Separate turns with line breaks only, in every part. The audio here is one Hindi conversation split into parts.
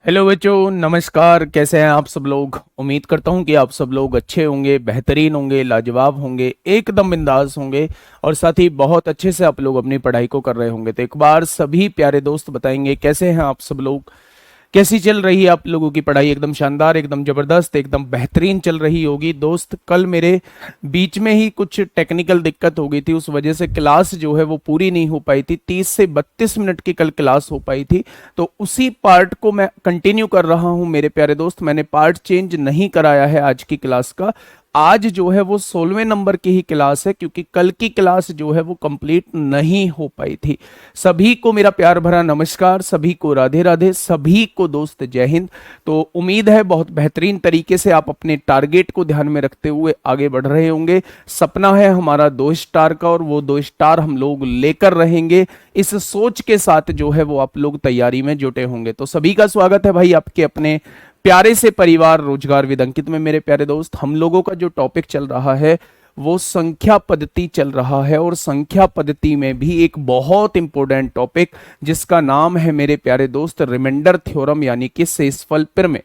हेलो बच्चों, नमस्कार। कैसे हैं आप सब लोग। उम्मीद करता हूं कि आप सब लोग अच्छे होंगे, बेहतरीन होंगे, लाजवाब होंगे, एकदम बिंदास होंगे और साथ ही बहुत अच्छे से आप लोग अपनी पढ़ाई को कर रहे होंगे। तो एक बार सभी प्यारे दोस्त बताएंगे कैसे हैं आप सब लोग, कैसी चल रही है आप लोगों की पढ़ाई। एकदम शानदार, एकदम जबरदस्त, एकदम बेहतरीन चल रही होगी। दोस्त, कल मेरे बीच में ही कुछ टेक्निकल दिक्कत हो गई थी, उस वजह से क्लास जो है वो पूरी नहीं हो पाई थी। 30 से 32 मिनट की कल क्लास हो पाई थी, तो उसी पार्ट को मैं कंटिन्यू कर रहा हूं मेरे प्यारे दोस्त। मैंने पार्ट चेंज नहीं कराया है आज की क्लास का। आज जो है वो 16वें नंबर की ही क्लास है, क्योंकि कल की क्लास जो है वो कंप्लीट नहीं हो पाई थी। सभी को मेरा प्यार भरा नमस्कार, सभी को राधे राधे, सभी को दोस्त जय हिंद। तो उम्मीद है बहुत बेहतरीन तरीके से आप अपने टारगेट को ध्यान में रखते हुए आगे बढ़ रहे होंगे। सपना है हमारा 2 स्टार का, और वो 2 स्टार हम लोग लेकर रहेंगे। इस सोच के साथ जो है वो आप लोग तैयारी में जुटे होंगे। तो सभी का स्वागत है भाई आपके अपने प्यारे से परिवार रोजगार विद अंकित में। मेरे प्यारे दोस्त, हम लोगों का जो टॉपिक चल रहा है वो संख्या पद्धति चल रहा है, और संख्या पद्धति में भी एक बहुत इंपॉर्टेंट टॉपिक जिसका नाम है मेरे प्यारे दोस्त रिमाइंडर थ्योरम, यानी कि शेषफल प्रमेय।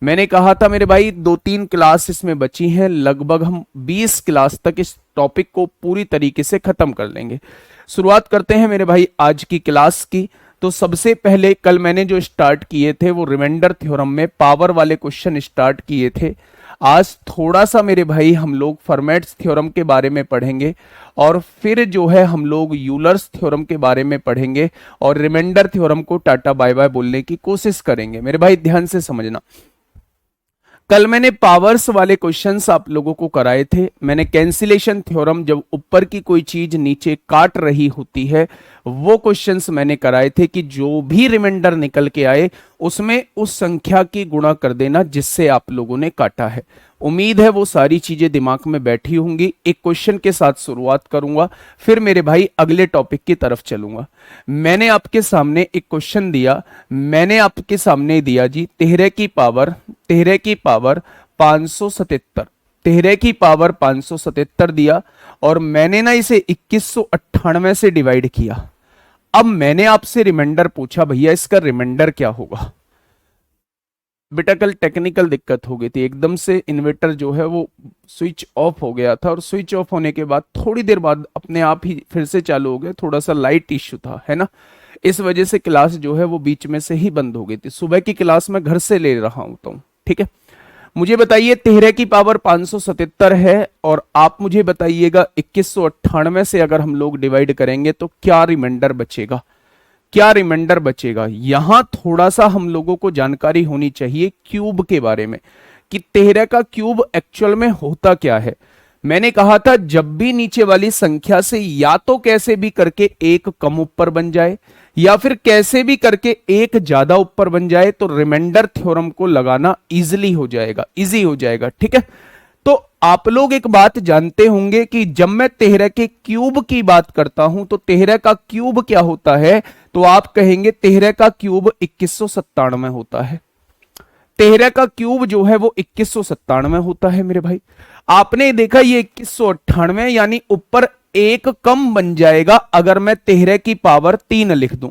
मैंने कहा था मेरे भाई 2-3 क्लास इसमें बची हैं, लगभग हम 20 क्लास तक इस टॉपिक को पूरी तरीके से खत्म कर लेंगे। शुरुआत करते हैं मेरे भाई आज की क्लास की। तो सबसे पहले कल मैंने जो स्टार्ट किए थे वो रिमाइंडर थ्योरम में पावर वाले क्वेश्चन स्टार्ट किए थे। आज थोड़ा सा मेरे भाई हम लोग फर्मेट्स थ्योरम के बारे में पढ़ेंगे, और फिर जो है हम लोग यूलर्स थ्योरम के बारे में पढ़ेंगे, और रिमाइंडर थ्योरम को टाटा बाय बाय बोलने की कोशिश करेंगे। मेरे भाई ध्यान से समझना, कल मैंने पावर्स वाले क्वेश्चंस आप लोगों को कराए थे। मैंने कैंसिलेशन थ्योरम, जब ऊपर की कोई चीज नीचे काट रही होती है, वो क्वेश्चंस मैंने कराए थे कि जो भी रिमाइंडर निकल के आए उसमें उस संख्या की गुणा कर देना जिससे आप लोगों ने काटा है। उम्मीद है वो सारी चीजें दिमाग में बैठी होंगी। एक क्वेश्चन के साथ शुरुआत करूंगा, फिर मेरे भाई अगले टॉपिक की तरफ चलूंगा। मैंने आपके सामने एक क्वेश्चन दिया, मैंने आपके सामने दिया जी 13 की पावर 577, 13 की पावर 577 दिया, और मैंने ना इसे 2198 से डिवाइड किया। अब मैंने आपसे रिमाइंडर पूछा, भैया इसका रिमाइंडर क्या होगा। बेटा कल टेक्निकल दिक्कत हो गई थी, एकदम से इन्वर्टर जो है वो स्विच ऑफ हो गया था, और स्विच ऑफ होने के बाद थोड़ी देर बाद अपने आप ही फिर से चालू हो गया। थोड़ा सा लाइट इश्यू था, है ना, इस वजह से क्लास जो है वो बीच में से ही बंद हो गई थी। सुबह की क्लास मैं घर से ले रहा हूं, तो ठीक है। मुझे बताइए 13 की पावर 577 है, और आप मुझे बताइएगा 2198 से अगर हम लोग डिवाइड करेंगे तो क्या रिमाइंडर बचेगा, क्या रिमाइंडर बचेगा। यहां थोड़ा सा हम लोगों को जानकारी होनी चाहिए क्यूब के बारे में, कि 13 का क्यूब एक्चुअल में होता क्या है। मैंने कहा था जब भी नीचे वाली संख्या से या तो कैसे भी करके एक कम ऊपर बन जाए, या फिर कैसे भी करके एक ज्यादा ऊपर बन जाए, तो रिमाइंडर थ्योरम को लगाना इजी हो जाएगा, ठीक है। तो आप लोग एक बात जानते होंगे कि जब मैं 13 के क्यूब की बात करता हूं तो 13 का क्यूब क्या होता है, तो आप कहेंगे 13 का क्यूब 2197 होता है। 13 का क्यूब जो है वो 2197 होता है मेरे भाई। आपने देखा ये 2198, यानी ऊपर एक कम बन जाएगा अगर मैं 13 की पावर 3 लिख दूं।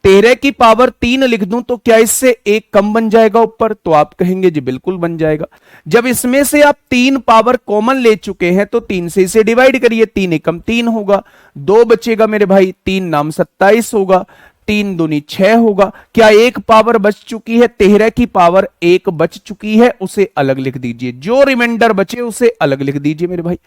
13 की पावर 3 लिख दूं तो क्या इससे एक कम बन जाएगा ऊपर, तो आप कहेंगे जी बिल्कुल बन जाएगा। जब इसमें से आप 3 पावर कॉमन ले चुके हैं तो 3 से इसे डिवाइड करिए, 3 एकम 3 होगा, 2 बचेगा मेरे भाई, 3 नाम 27 होगा, 3 दूनी 6 होगा। क्या एक पावर बच चुकी है, 13 की पावर 1 बच चुकी है, उसे अलग लिख दीजिए, जो रिमाइंडर बचे उसे अलग लिख दीजिए मेरे भाई।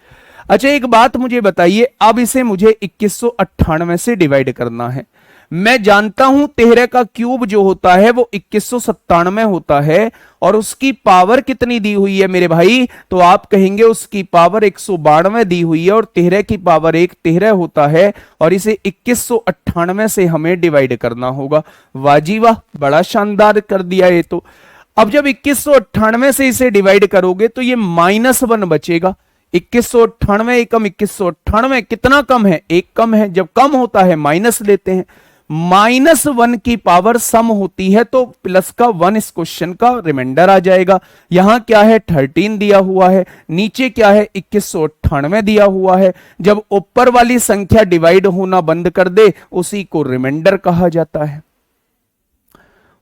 अच्छा एक बात मुझे बताइए, अब इसे मुझे 2198 से डिवाइड करना है। मैं जानता हूं 13 का क्यूब जो होता है वो 2197 होता है, और उसकी पावर कितनी दी हुई है मेरे भाई, तो आप कहेंगे उसकी पावर 192 दी हुई है, और 13 की पावर 1 13 होता है, और इसे 2198 से हमें डिवाइड करना होगा। वाजी वाह, बड़ा शानदार कर दिया ये तो। अब जब 2198 से इसे डिवाइड करोगे तो ये -1 बचेगा। 2198 एकम 2198 कितना कम है, एक कम है। जब कम होता है माइनस लेते हैं, -1 की पावर सम होती है तो प्लस का 1 इस क्वेश्चन का रिमाइंडर आ जाएगा। यहां क्या है 13 दिया हुआ है, नीचे क्या है 2198 दिया हुआ है। जब ऊपर वाली संख्या डिवाइड होना बंद कर दे उसी को रिमाइंडर कहा जाता है।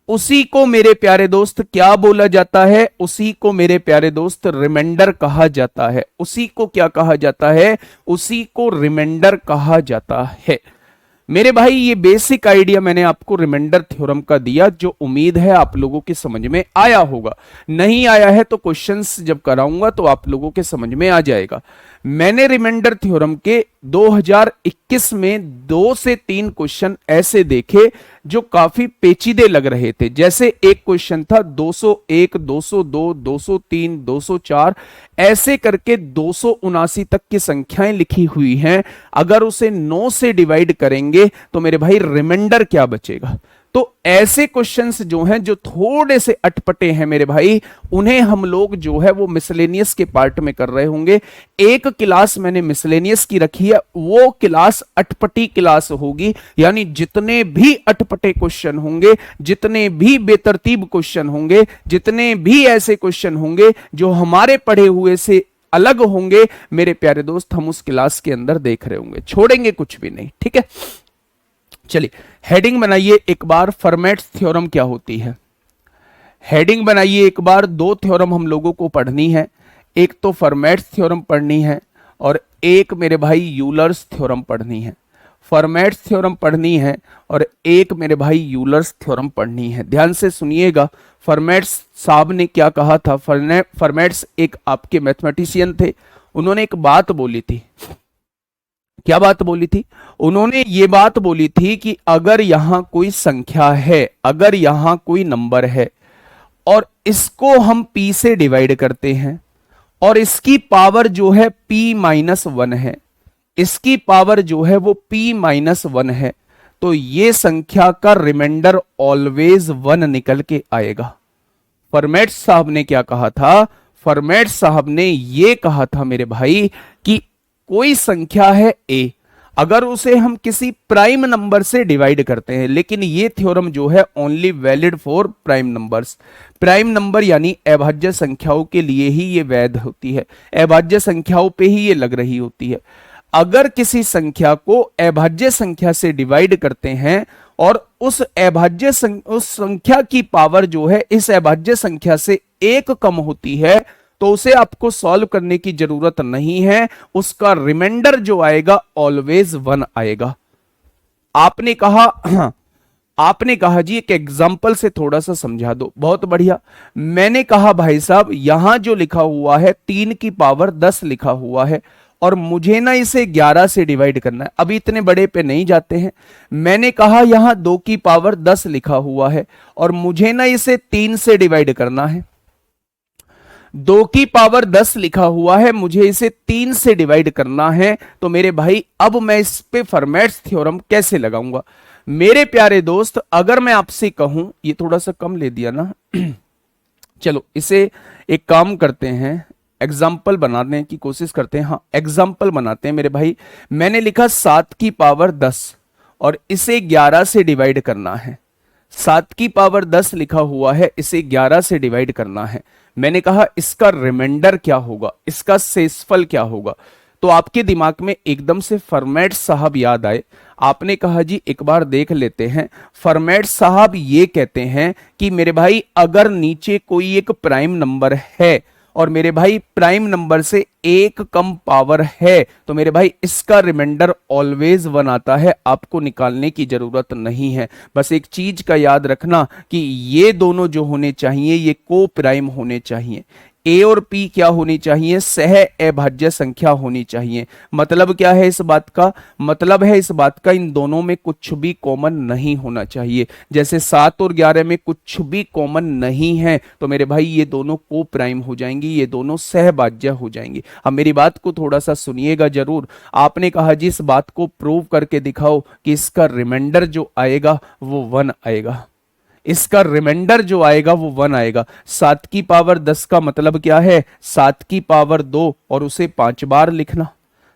उसी को मेरे प्यारे दोस्त क्या बोला जाता है? उसी को मेरे प्यारे दोस्त रिमाइंडर कहा जाता है। उसी को क्या कहा जाता है? उसी को रिमाइंडर कहा जाता है। मेरे भाई ये बेसिक आइडिया मैंने आपको रिमाइंडर थ्योरम का दिया, जो उम्मीद है आप लोगों के समझ में आया होगा। नहीं आया है तो क्वेश्चंस जब कराऊंगा तो आप लोगों के समझ में आ जाएगा। मैंने रिमाइंडर थ्योरम के 2021 में 2 से 3 क्वेश्चन ऐसे देखे जो काफी पेचीदे लग रहे थे। जैसे एक क्वेश्चन था 201, 202, 203, 204, ऐसे करके 279 तक की संख्याएं लिखी हुई हैं। अगर उसे 9 से डिवाइड करेंगे तो मेरे भाई रिमाइंडर क्या बचेगा? तो ऐसे क्वेश्चंस जो हैं, जो थोड़े से अटपटे हैं मेरे भाई, उन्हें हम लोग जो है वो मिसलेनियस के पार्ट में कर रहे होंगे। एक क्लास मैंने मिसलेनियस की रखी है, वो क्लास अटपटी क्लास होगी। यानी जितने भी अटपटे क्वेश्चन होंगे, जितने भी बेतरतीब क्वेश्चन होंगे, जितने भी ऐसे क्वेश्चन होंगे जो हमारे पढ़े हुए से अलग होंगे, मेरे प्यारे दोस्त हम उस क्लास के अंदर देख रहे होंगे, छोड़ेंगे कुछ भी नहीं। ठीक है, चलिए हेडिंग बनाइए एक बार, फॉर्मेट थ्योरम क्या होती है। हेडिंग बनाइए एक बार। 2 थ्योरम हम लोगों को पढ़नी है, एक तो फॉर्मेट थ्योरम पढ़नी है और एक मेरे भाई यूलर्स थ्योरम पढ़नी है। फॉर्मेट थ्योरम पढ़नी है और एक मेरे भाई यूलर्स थ्योरम पढ़नी है। ध्यान से सुनिएगा। फॉर्मेट्स साहब ने क्या कहा था? फॉर्मेट्स एक आपके मैथमेटिशियन थे, उन्होंने एक बात बोली थी। क्या बात बोली थी? उन्होंने ये बात बोली थी कि अगर यहां कोई संख्या है, अगर यहां कोई नंबर है और इसको हम p से डिवाइड करते हैं और इसकी पावर जो है p-1 है, इसकी पावर जो है वो p-1 है, तो ये संख्या का रिमाइंडर ऑलवेज 1 निकल के आएगा। फॉर्मेट साहब ने क्या कहा था? फॉर्मेट साहब ने ये कहा था मेरे भाई कि कोई संख्या है a, अगर उसे हम किसी प्राइम नंबर से डिवाइड करते हैं, लेकिन ये थ्योरम जो है only valid for prime numbers. Prime number यानी अभाज्य संख्याओं के लिए ही ये वैध होती है, अभाज्य संख्याओं पे ही ये लग रही होती है। अगर किसी संख्या को अभाज्य संख्या से डिवाइड करते हैं और उस संख्या की पावर जो है इस अभाज्य संख्या से 1 कम होती है, तो उसे आपको सॉल्व करने की जरूरत नहीं है, उसका रिमाइंडर जो आएगा ऑलवेज 1 आएगा। आपने कहा जी एक एग्जांपल से थोड़ा सा समझा दो। बहुत बढ़िया। मैंने कहा भाई साहब यहां जो लिखा हुआ है 3 की पावर 10 लिखा हुआ है और मुझे ना इसे 11 से डिवाइड करना है। अभी इतने बड़े पे नहीं जाते हैं। मैंने कहा यहां 2 की पावर 10 लिखा हुआ है और मुझे ना इसे 3 से डिवाइड करना है। 2 की पावर 10 लिखा हुआ है, मुझे इसे 3 से डिवाइड करना है। तो मेरे भाई अब मैं इस पे फॉर्मेट्स थ्योरम कैसे लगाऊंगा? मेरे प्यारे दोस्त, अगर मैं आपसे कहूं, ये थोड़ा सा कम ले दिया ना चलो इसे एक काम करते हैं, एग्जाम्पल बनाने की कोशिश करते हैं। हाँ, एग्जाम्पल बनाते हैं मेरे भाई। मैंने लिखा 7 की पावर 10 और इसे 11 से डिवाइड करना है। 7 की पावर 10 लिखा हुआ है, इसे 11 से डिवाइड करना है। मैंने कहा इसका रिमाइंडर क्या होगा, इसका शेषफल क्या होगा? तो आपके दिमाग में एकदम से फॉर्मेट साहब याद आए। आपने कहा जी एक बार देख लेते हैं। फॉर्मेट साहब ये कहते हैं कि मेरे भाई अगर नीचे कोई एक प्राइम नंबर है और मेरे भाई प्राइम नंबर से 1 कम पावर है, तो मेरे भाई इसका रिमाइंडर ऑलवेज 1 आता है। आपको निकालने की जरूरत नहीं है। बस एक चीज का याद रखना कि ये दोनों जो होने चाहिए ये को प्राइम होने चाहिए। ए और पी क्या होनी चाहिए? सह अभाज्य संख्या होनी चाहिए। मतलब क्या है इस बात का? मतलब है इस बात का इन दोनों में कुछ भी कॉमन नहीं होना चाहिए। जैसे 7 और 11 में कुछ भी कॉमन नहीं है, तो मेरे भाई ये दोनों को प्राइम हो जाएंगी, ये दोनों सहभाज्य हो जाएंगी। अब मेरी बात को थोड़ा सा सुनिएगा जरूर। आपने कहा जी इस बात को प्रूव करके दिखाओ कि इसका रिमाइंडर जो आएगा वो 1 आएगा। इसका रिमाइंडर जो आएगा वो 1 आएगा। 7 की पावर 10 का मतलब क्या है? 7 की पावर 2 और उसे 5 बार लिखना।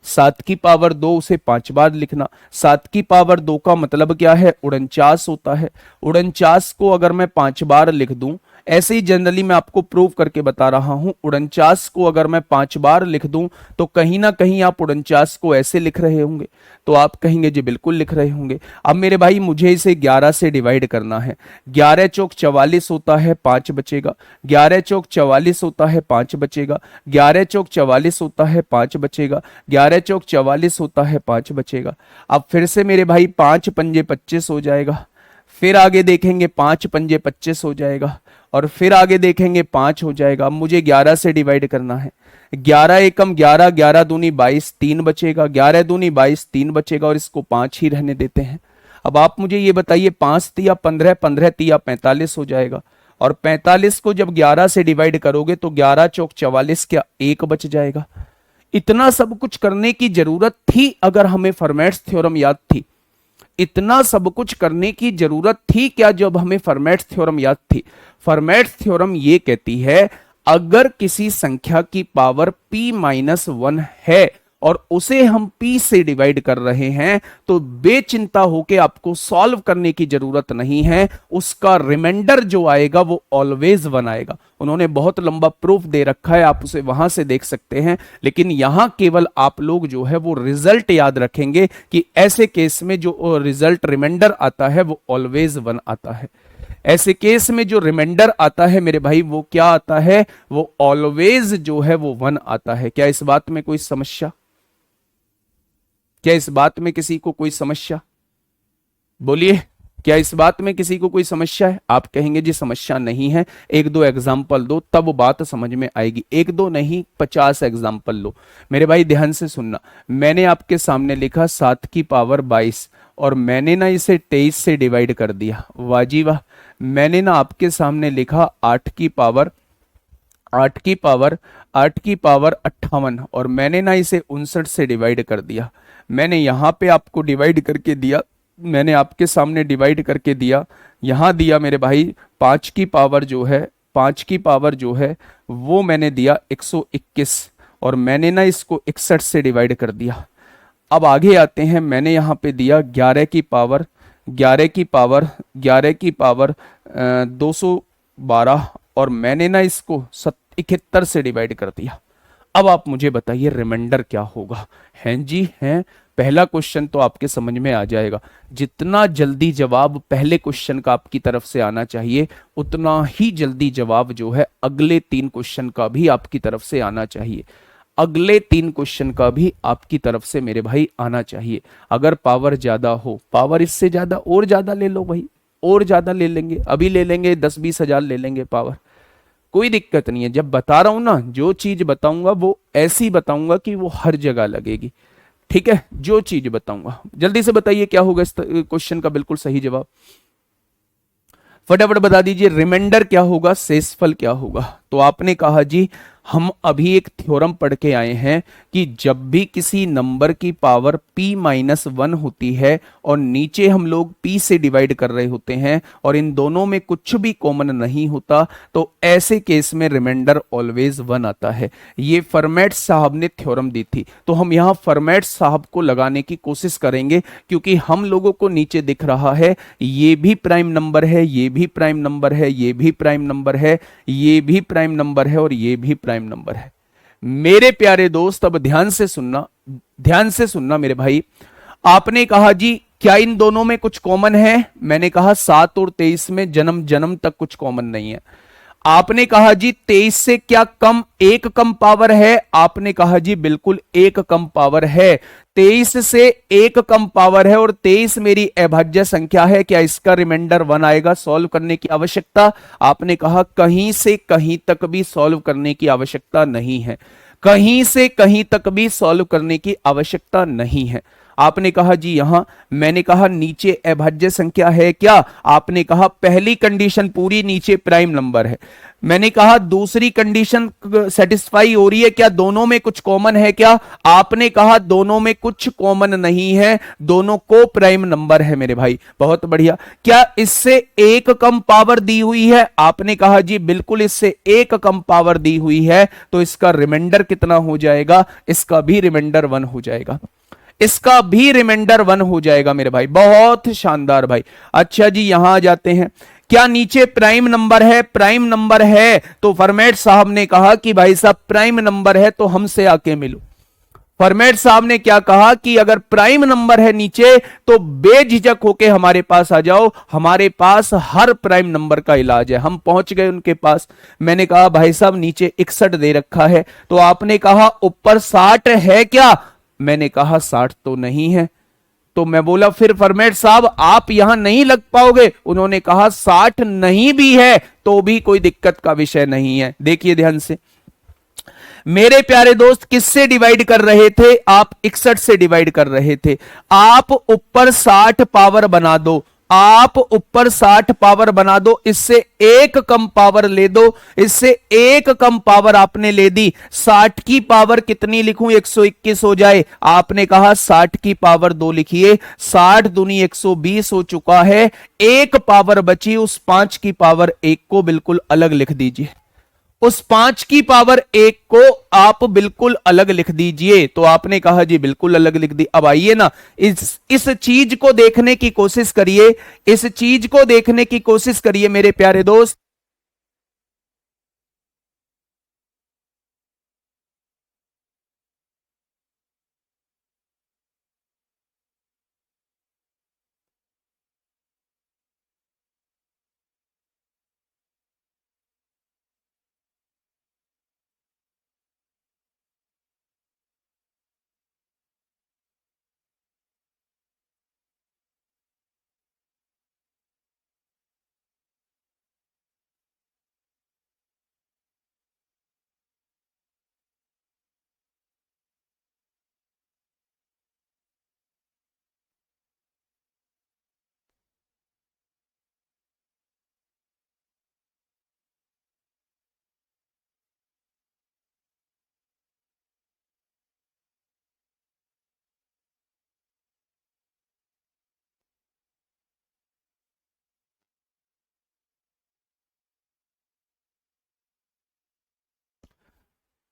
7 की पावर 2 उसे 5 बार लिखना। 7 की पावर 2 का मतलब क्या है? 49 होता है। 49 को अगर मैं 5 बार लिख दूं, ऐसे ही जनरली मैं आपको प्रूव करके बता रहा हूं। 49 को अगर मैं 5 बार लिख दूं तो कहीं ना कहीं आप 49 को ऐसे लिख रहे होंगे, तो आप कहेंगे जी बिल्कुल लिख रहे होंगे। अब मेरे भाई मुझे इसे 11 से डिवाइड करना है। 11 चौक 44 होता है, 5 बचेगा। 11 चौक 44 होता है, 5 बचेगा। 11 चौक 44 होता है, 5 बचेगा। 11 चौक 44 होता है, 5 बचेगा। अब फिर से मेरे भाई 5 पंजे 25 हो जाएगा। फिर आगे देखेंगे 5 पंजे 25 हो जाएगा, और फिर आगे देखेंगे 5 हो जाएगा। अब मुझे 11 से डिवाइड करना है। 11 एकम 11, 11 दूनी 22, 3 बचेगा। 11 दूनी 22, 3 बचेगा, और इसको 5 ही रहने देते हैं। अब आप मुझे ये बताइए, 5 तिया 15, 15 तिया 45 हो जाएगा, और 45 को जब 11 से डिवाइड करोगे तो 11 चौक 44, क्या 1 बच जाएगा। इतना सब कुछ करने की जरूरत थी अगर हमें फर्मेट्स थ्योरम याद थी। इतना सब कुछ करने की जरूरत थी क्या जब हमें फर्मेट्स थ्योरम याद थी। फर्मेट्स थ्योरम ये कहती है, अगर किसी संख्या की पावर p-1 है और उसे हम p से डिवाइड कर रहे हैं, तो बेचिंता होके आपको सॉल्व करने की जरूरत नहीं है। उसका रिमाइंडर जो आएगा वो ऑलवेज 1 आएगा। उन्होंने बहुत लंबा प्रूफ दे रखा है, आप उसे वहां से देख सकते हैं। लेकिन यहां केवल आप लोग जो है वो रिजल्ट याद रखेंगे कि ऐसे केस में जो रिजल्ट रिमाइंडर आता है वो ऑलवेज 1 आता है। ऐसे केस में जो रिमाइंडर आता है मेरे भाई वो क्या आता है, वो ऑलवेज जो है वो 1 आता है। क्या इस बात में कोई समस्या? क्या इस बात में किसी को कोई समस्या? बोलिए, क्या इस बात में किसी को कोई समस्या है? आप कहेंगे जी समस्या नहीं है, 1-2 एग्जाम्पल दो तब बात समझ में आएगी। 1-2 नहीं, 50 एग्जाम्पल लो। मेरे भाई ध्यान से सुनना, मैंने आपके सामने लिखा 7 की पावर 22 और मैंने ना इसे 23 से डिवाइड कर दिया। वाह जी वाह। मैंने ना आपके सामने लिखा 8 की पावर 58 और मैंने ना इसे 59 से डिवाइड कर दिया। मैंने यहां पे आपको डिवाइड करके दिया, मैंने आपके सामने डिवाइड करके दिया, यहां दिया मेरे भाई 5 की पावर जो है वो मैंने दिया 121 और मैंने ना इसको 61 से डिवाइड कर दिया। अब आगे आते हैं, मैंने यहां पे दिया 11 की पावर 212 और मैंने ना इसको 71 से डिवाइड कर दिया। अब आप मुझे बताइए रिमाइंडर क्या होगा? हैं जी हैं। पहला क्वेश्चन तो आपके समझ में आ जाएगा। जितना जल्दी जवाब पहले क्वेश्चन का आपकी तरफ से आना चाहिए, उतना ही जल्दी जवाब जो है अगले 3 क्वेश्चन का भी आपकी तरफ से आना चाहिए। अगले 3 क्वेश्चन का भी आपकी तरफ से मेरे भाई आना चाहिए। अगर पावर ज्यादा हो, पावर इससे ज्यादा और ज्यादा ले लो भाई, और ज्यादा ले लेंगे, अभी ले लेंगे 10-20 हजार ले लेंगे पावर, कोई दिक्कत नहीं है। जब बता रहा हूं ना, जो चीज बताऊंगा वो ऐसी बताऊंगा कि वो हर जगह लगेगी। ठीक है, जो चीज बताऊंगा। जल्दी से बताइए क्या होगा इस क्वेश्चन का बिल्कुल सही जवाब, फटाफट बता दीजिए। रिमाइंडर क्या होगा, शेषफल क्या होगा? तो आपने कहा जी हम अभी एक थ्योरम पढ़ के आए हैं कि जब भी किसी नंबर की पावर p-1 होती है और नीचे हम लोग p से डिवाइड कर रहे होते हैं और इन दोनों में कुछ भी कॉमन नहीं होता, तो ऐसे केस में रिमाइंडर ऑलवेज 1 आता है। ये फर्मेट साहब ने थ्योरम दी थी, तो हम यहाँ फर्मेट साहब को लगाने की कोशिश करेंगे, क्योंकि हम लोगों को नीचे दिख रहा है ये भी प्राइम नंबर है, ये भी प्राइम नंबर है, ये भी प्राइम नंबर है, ये भी प्राइम नंबर है और ये भी प्राइम नंबर है। मेरे प्यारे दोस्त अब ध्यान से सुनना मेरे भाई। आपने कहा जी क्या इन दोनों में कुछ कॉमन है? मैंने कहा 7 और 23 में जन्म जन्म तक कुछ कॉमन नहीं है। आपने कहा जी 23 से क्या कम एक कम पावर है? आपने कहा जी बिल्कुल एक कम पावर है। 23 से एक कम पावर है और 23 मेरी अभाज्य संख्या है। क्या इसका रिमाइंडर 1 आएगा? सॉल्व करने की आवश्यकता? आपने कहा कहीं से कहीं तक भी सॉल्व करने की आवश्यकता नहीं है, कहीं से कहीं तक भी सॉल्व करने की आवश्यकता नहीं है। आपने कहा जी यहां, मैंने कहा नीचे अभाज्य संख्या है क्या? आपने कहा पहली कंडीशन पूरी नीचे प्राइम नंबर है। मैंने कहा दूसरी कंडीशन सेटिस्फाई हो रही है क्या? दोनों में कुछ कॉमन है क्या? आपने कहा दोनों में कुछ कॉमन नहीं है, दोनों को प्राइम नंबर है मेरे भाई। बहुत बढ़िया। क्या इससे एक कम पावर दी हुई है? आपने कहा जी बिल्कुल इससे एक कम पावर दी हुई है, तो इसका रिमाइंडर कितना हो जाएगा? इसका भी रिमाइंडर 1 हो जाएगा, इसका भी रिमाइंडर 1 हो जाएगा मेरे भाई। बहुत शानदार भाई। अच्छा जी यहां आ जाते हैं। क्या नीचे प्राइम नंबर है? प्राइम नंबर है। तो फरमेट साहब ने कहा कि भाई साहब प्राइम नंबर है तो हमसे आके मिलो। फरमेट साहब ने क्या कहा कि अगर प्राइम नंबर है नीचे तो बेझिझक होके हमारे पास आ जाओ, हमारे पास हर प्राइम नंबर का इलाज है। हम पहुंच गए उनके पास। मैंने कहा भाई साहब नीचे 61 दे रखा है, तो आपने कहा ऊपर 60 है क्या? मैंने कहा 60 तो नहीं है। तो मैं बोला फिर फरमेट साहब आप यहां नहीं लग पाओगे? उन्होंने कहा 60 नहीं भी है तो भी कोई दिक्कत का विषय नहीं है। देखिए ध्यान से मेरे प्यारे दोस्त, किससे डिवाइड कर रहे थे आप? 61 से डिवाइड कर रहे थे। आप ऊपर 60 पावर बना दो, आप ऊपर 60 पावर बना दो, इससे एक कम पावर ले दो, इससे एक कम पावर आपने ले दी। 60 की पावर कितनी लिखूं? 121 हो जाए। आपने कहा 60 की पावर 2 लिखिए। 60 दूनी 120 हो चुका है। एक पावर बची, उस 5 की पावर 1 को बिल्कुल अलग लिख दीजिए। उस 5 की पावर 1 को आप बिल्कुल अलग लिख दीजिए। तो आपने कहा जी बिल्कुल अलग लिख दी। अब आइए ना इस चीज को देखने की कोशिश करिए, इस चीज को देखने की कोशिश करिए मेरे प्यारे दोस्त।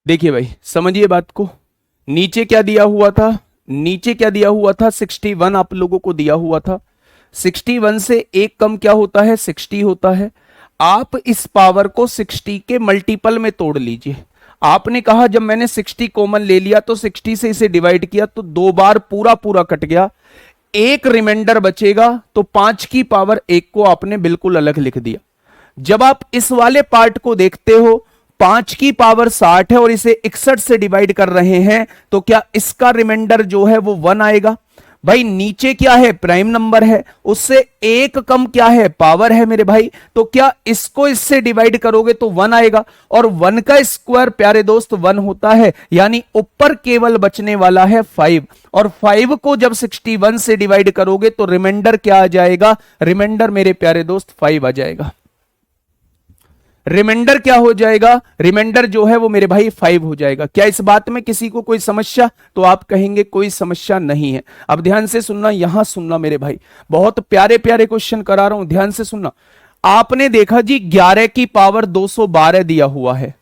देखिए भाई समझिए बात को। नीचे क्या दिया हुआ था? नीचे क्या दिया हुआ था? 61 आप लोगों को दिया हुआ था। 61 से एक कम क्या होता है? 60 होता है। आप इस पावर को 60 के मल्टीपल में तोड़ लीजिए। आपने कहा जब मैंने 60 कॉमन ले लिया तो 60 से इसे डिवाइड किया तो 2 बार पूरा पूरा कट गया, एक रिमाइंडर बचेगा। तो 5 की पावर 1 को आपने बिल्कुल अलग लिख दिया। जब आप इस वाले पार्ट को देखते हो, 5 की पावर 60 है और इसे 61 से डिवाइड कर रहे हैं, तो क्या इसका रिमाइंडर जो है वो 1 आएगा? भाई नीचे क्या है? प्राइम नंबर है, उससे एक कम क्या है? पावर है मेरे भाई। तो क्या इसको इससे डिवाइड करोगे तो 1 आएगा, और 1 का स्क्वायर प्यारे दोस्त 1 होता है, यानी ऊपर केवल बचने वाला है 5। और 5 को जब 61 से डिवाइड करोगे तो रिमाइंडर क्या आ जाएगा? रिमाइंडर मेरे प्यारे दोस्त 5 आ जाएगा। रिमाइंडर क्या हो जाएगा? रिमाइंडर जो है वो मेरे भाई 5 हो जाएगा। क्या इस बात में किसी को कोई समस्या? तो आप कहेंगे कोई समस्या नहीं है। अब ध्यान से सुनना, यहां सुनना मेरे भाई, बहुत प्यारे प्यारे क्वेश्चन करा रहा हूं, ध्यान से सुनना। आपने देखा जी 11 की पावर 212 दिया हुआ है,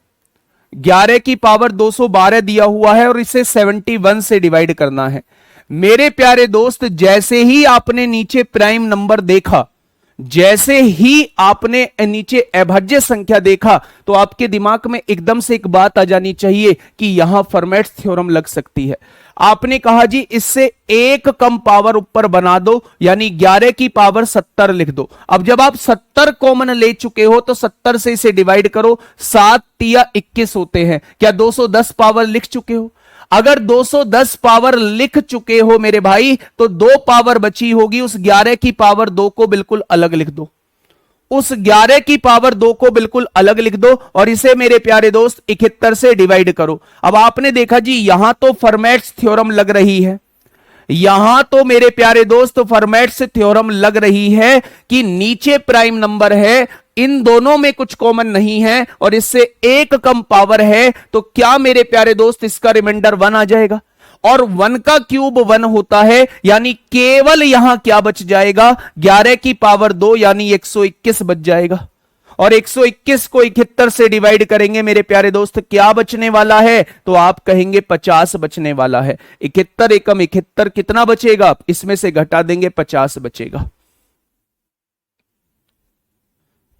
11 की पावर 212 दिया हुआ है और इसे 71 से डिवाइड करना है। मेरे प्यारे दोस्त जैसे ही आपने नीचे प्राइम नंबर देखा, जैसे ही आपने नीचे अभाज्य संख्या देखा, तो आपके दिमाग में एकदम से एक बात आ जानी चाहिए कि यहां फॉर्मेट्स थ्योरम लग सकती है। आपने कहा जी इससे एक कम पावर ऊपर बना दो, यानी 11 की पावर 70 लिख दो। अब जब आप 70 कॉमन ले चुके हो तो 70 से इसे डिवाइड करो, 7 तिया 21 होते हैं। क्या 210 पावर लिख चुके हो? अगर 210 पावर लिख चुके हो मेरे भाई, तो 2 पावर बची होगी, उस 11 की पावर 2 को बिल्कुल अलग लिख दो, उस 11 की पावर 2 को बिल्कुल अलग लिख दो और इसे मेरे प्यारे दोस्त 71 से डिवाइड करो। अब आपने देखा जी यहां तो फॉर्मेट्स थ्योरम लग रही है, यहां तो मेरे प्यारे दोस्त फॉर्मेट्स थ्योरम लग रही है कि नीचे प्राइम नंबर है, इन दोनों में कुछ कॉमन नहीं है और इससे एक कम पावर है, तो क्या मेरे प्यारे दोस्त इसका रिमाइंडर 1 आ जाएगा? और 1 का क्यूब 1 होता है, यानी केवल यहां क्या बच जाएगा? 11 की पावर 2 यानी 121 बच जाएगा। और 121 को 71 से डिवाइड करेंगे मेरे प्यारे दोस्त, क्या बचने वाला है? तो आप कहेंगे 50 बचने वाला है। 71 एकम 71, कितना बचेगा? इसमें से घटा देंगे 50 बचेगा।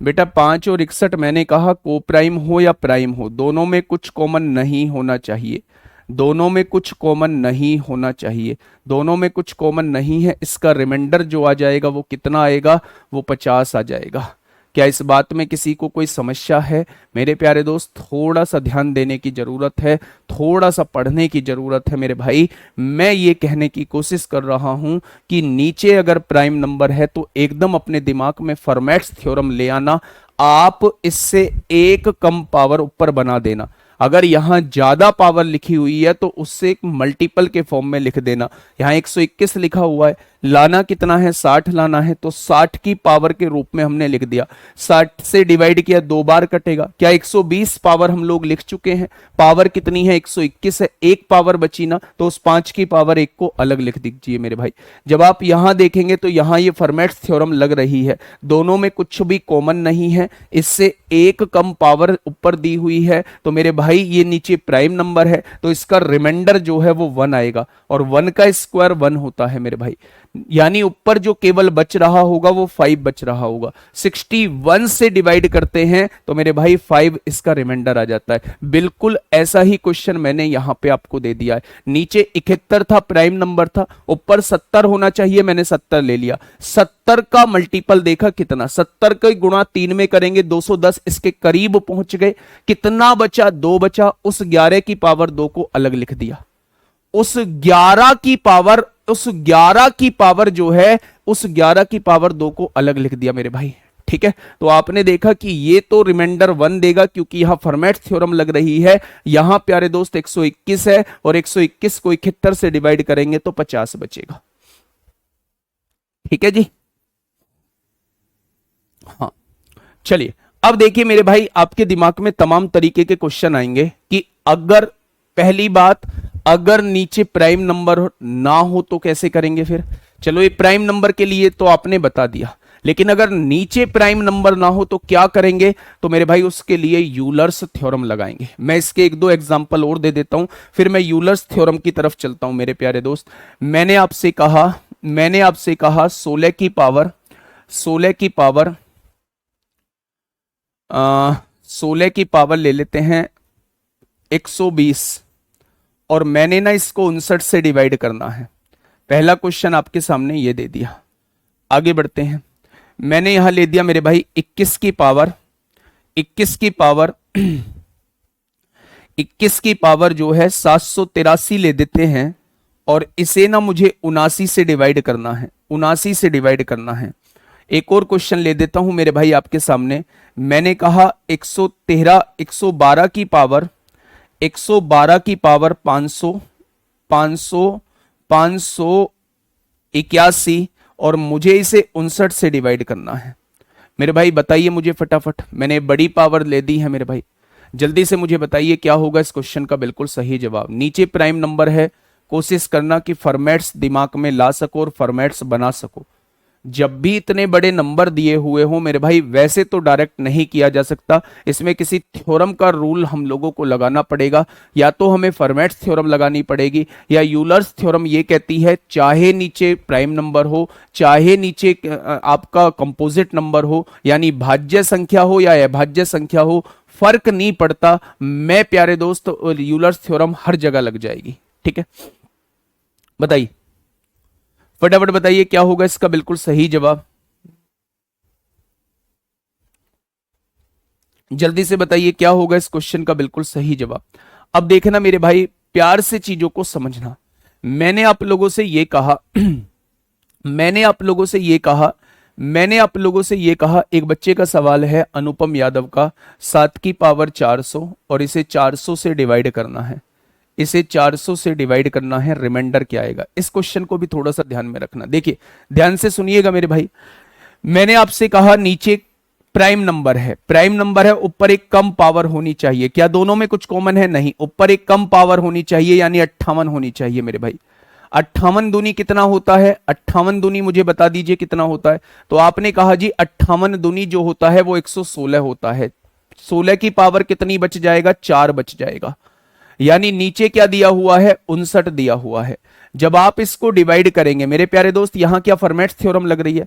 बेटा 5 और 61 मैंने कहा को प्राइम हो या प्राइम हो, दोनों में कुछ कॉमन नहीं होना चाहिए, दोनों में कुछ कॉमन नहीं होना चाहिए, दोनों में कुछ कॉमन नहीं है। इसका रिमाइंडर जो आ जाएगा वो कितना आएगा, वो 50 आ जाएगा। क्या इस बात में किसी को कोई समस्या है? मेरे प्यारे दोस्त थोड़ा सा ध्यान देने की जरूरत है, थोड़ा सा पढ़ने की जरूरत है मेरे भाई। मैं ये कहने की कोशिश कर रहा हूं कि नीचे अगर प्राइम नंबर है तो एकदम अपने दिमाग में फॉर्मेट्स थ्योरम ले आना, आप इससे एक कम पावर ऊपर बना देना। अगर यहां ज्यादा पावर लिखी हुई है तो उससे एक मल्टीपल के फॉर्म में लिख देना। यहां 121 लिखा हुआ है, लाना कितना है, 60 लाना है, तो 60 की पावर के रूप में हमने लिख दिया। 60 से डिवाइड किया 2 बार कटेगा। क्या 120 पावर हम लोग लिख चुके हैं? पावर कितनी है, 121 है, एक पावर बची ना, तो उस 5 की पावर 1 को अलग लिख दीजिए मेरे भाई। जब आप यहां देखेंगे तो यहां ये फॉर्मेट्स थ्योरम लग रही है, दोनों में कुछ भी कॉमन नहीं है, इससे एक कम पावर ऊपर दी हुई है, तो मेरे भाई ये नीचे प्राइम नंबर है तो इसका रिमाइंडर जो है वो 1 आएगा, और 1 का स्क्वायर 1 होता है मेरे भाई। यानी ऊपर जो केवल बच रहा होगा वो 5 बच रहा होगा। 61 से डिवाइड करते हैं तो मेरे भाई 5 इसका रिमाइंडर आ जाता है। बिल्कुल ऐसा ही क्वेश्चन मैंने यहां पे आपको दे दिया है। नीचे 71 था, प्राइम नंबर था, ऊपर 70 होना चाहिए, मैंने 70 ले लिया। 70 का मल्टीपल देखा कितना, 70 का गुणा 3 में करेंगे 210, इसके करीब पहुंच गए। कितना बचा, 2 बचा, उस 11 की पावर 2 को अलग लिख दिया। उस 11 की पावर, उस 11 की पावर जो है, उस 11 की पावर 2 को अलग लिख दिया मेरे भाई। ठीक है, तो आपने देखा कि ये तो रिमाइंडर 1 देगा क्योंकि यहां फॉर्मेट थ्योरम लग रही है। यहां प्यारे दोस्त 121 है और 121 को 71 से डिवाइड करेंगे तो 50 बचेगा। ठीक है जी, हाँ चलिए अब देखिए मेरे भाई, आपके दिमाग में तमाम तरीके के क्वेश्चन आएंगे कि अगर, पहली बात, अगर नीचे प्राइम नंबर ना हो तो कैसे करेंगे फिर। चलो ये प्राइम नंबर के लिए तो आपने बता दिया, लेकिन अगर नीचे प्राइम नंबर ना हो तो क्या करेंगे, तो मेरे भाई उसके लिए यूलर्स थ्योरम लगाएंगे। मैं इसके 1-2 एग्जांपल और दे देता हूं, फिर मैं यूलर्स थ्योरम की तरफ चलता हूं मेरे प्यारे दोस्त। मैंने आपसे कहा 16 की पावर, 16 की पावर 16 की पावर ले लेते हैं 120, और मैंने ना इसको 59 से डिवाइड करना है। पहला क्वेश्चन आपके सामने ये दे दिया। आगे बढ़ते हैं, मैंने यहां ले दिया मेरे भाई 21 की पावर, 21 की पावर 21 की पावर जो है 783 ले देते हैं, और इसे ना मुझे 79 से डिवाइड करना है, 79 से डिवाइड करना है। एक और क्वेश्चन ले देता हूं मेरे भाई आपके सामने। मैंने कहा 112 की पावर, 112 की पावर 500, 581, और मुझे इसे 59 से डिवाइड करना है। मेरे भाई बताइए मुझे फटाफट, मैंने बड़ी पावर ले दी है मेरे भाई, जल्दी से मुझे बताइए क्या होगा इस क्वेश्चन का बिल्कुल सही जवाब। नीचे प्राइम नंबर है, कोशिश करना कि फॉर्मेट्स दिमाग में ला सको और फॉर्मेट्स बना सको। जब भी इतने बड़े नंबर दिए हुए हो मेरे भाई, वैसे तो डायरेक्ट नहीं किया जा सकता, इसमें किसी थ्योरम का रूल हम लोगों को लगाना पड़ेगा। या तो हमें फॉर्मेट्स थ्योरम लगानी पड़ेगी, या यूलर्स थ्योरम ये कहती है चाहे नीचे प्राइम नंबर हो, चाहे नीचे आपका कंपोजिट नंबर हो, यानी भाज्य संख्या हो या अभाज्य संख्या हो, फर्क नहीं पड़ता। मैं प्यारे दोस्त यूलर्स थ्योरम हर जगह लग जाएगी। ठीक है, बताइए फटाफट बताइए क्या होगा इसका बिल्कुल सही जवाब, जल्दी से बताइए क्या होगा इस क्वेश्चन का बिल्कुल सही जवाब। अब देखना मेरे भाई, प्यार से चीजों को समझना। मैंने आप लोगों से ये कहा मैंने आप लोगों से ये कहा, एक बच्चे का सवाल है अनुपम यादव का, 7 की पावर 400, और इसे 400 से डिवाइड करना है, इसे 400 से डिवाइड करना है, रिमाइंडर क्या आएगा। इस क्वेश्चन को भी थोड़ा सा ध्यान में रखना। देखिए ध्यान से सुनिएगा मेरे भाई, मैंने आपसे कहा नीचे प्राइम नंबर है, प्राइम नंबर है, ऊपर एक कम पावर होनी चाहिए। क्या दोनों में कुछ कॉमन है? नहीं, ऊपर एक कम पावर होनी चाहिए, यानी 58 होनी चाहिए मेरे भाई। 58 दूनी कितना होता है? 58 दूनी मुझे बता दीजिए कितना होता है। तो आपने कहा जी 58 दूनी जो होता है वो 116 होता है। 16 की पावर कितनी बच जाएगा? 4 बच जाएगा। यानी नीचे क्या दिया हुआ है? 59 दिया हुआ है। जब आप इसको डिवाइड करेंगे मेरे प्यारे दोस्त, यहां क्या फॉर्मेट थ्योरम लग रही है,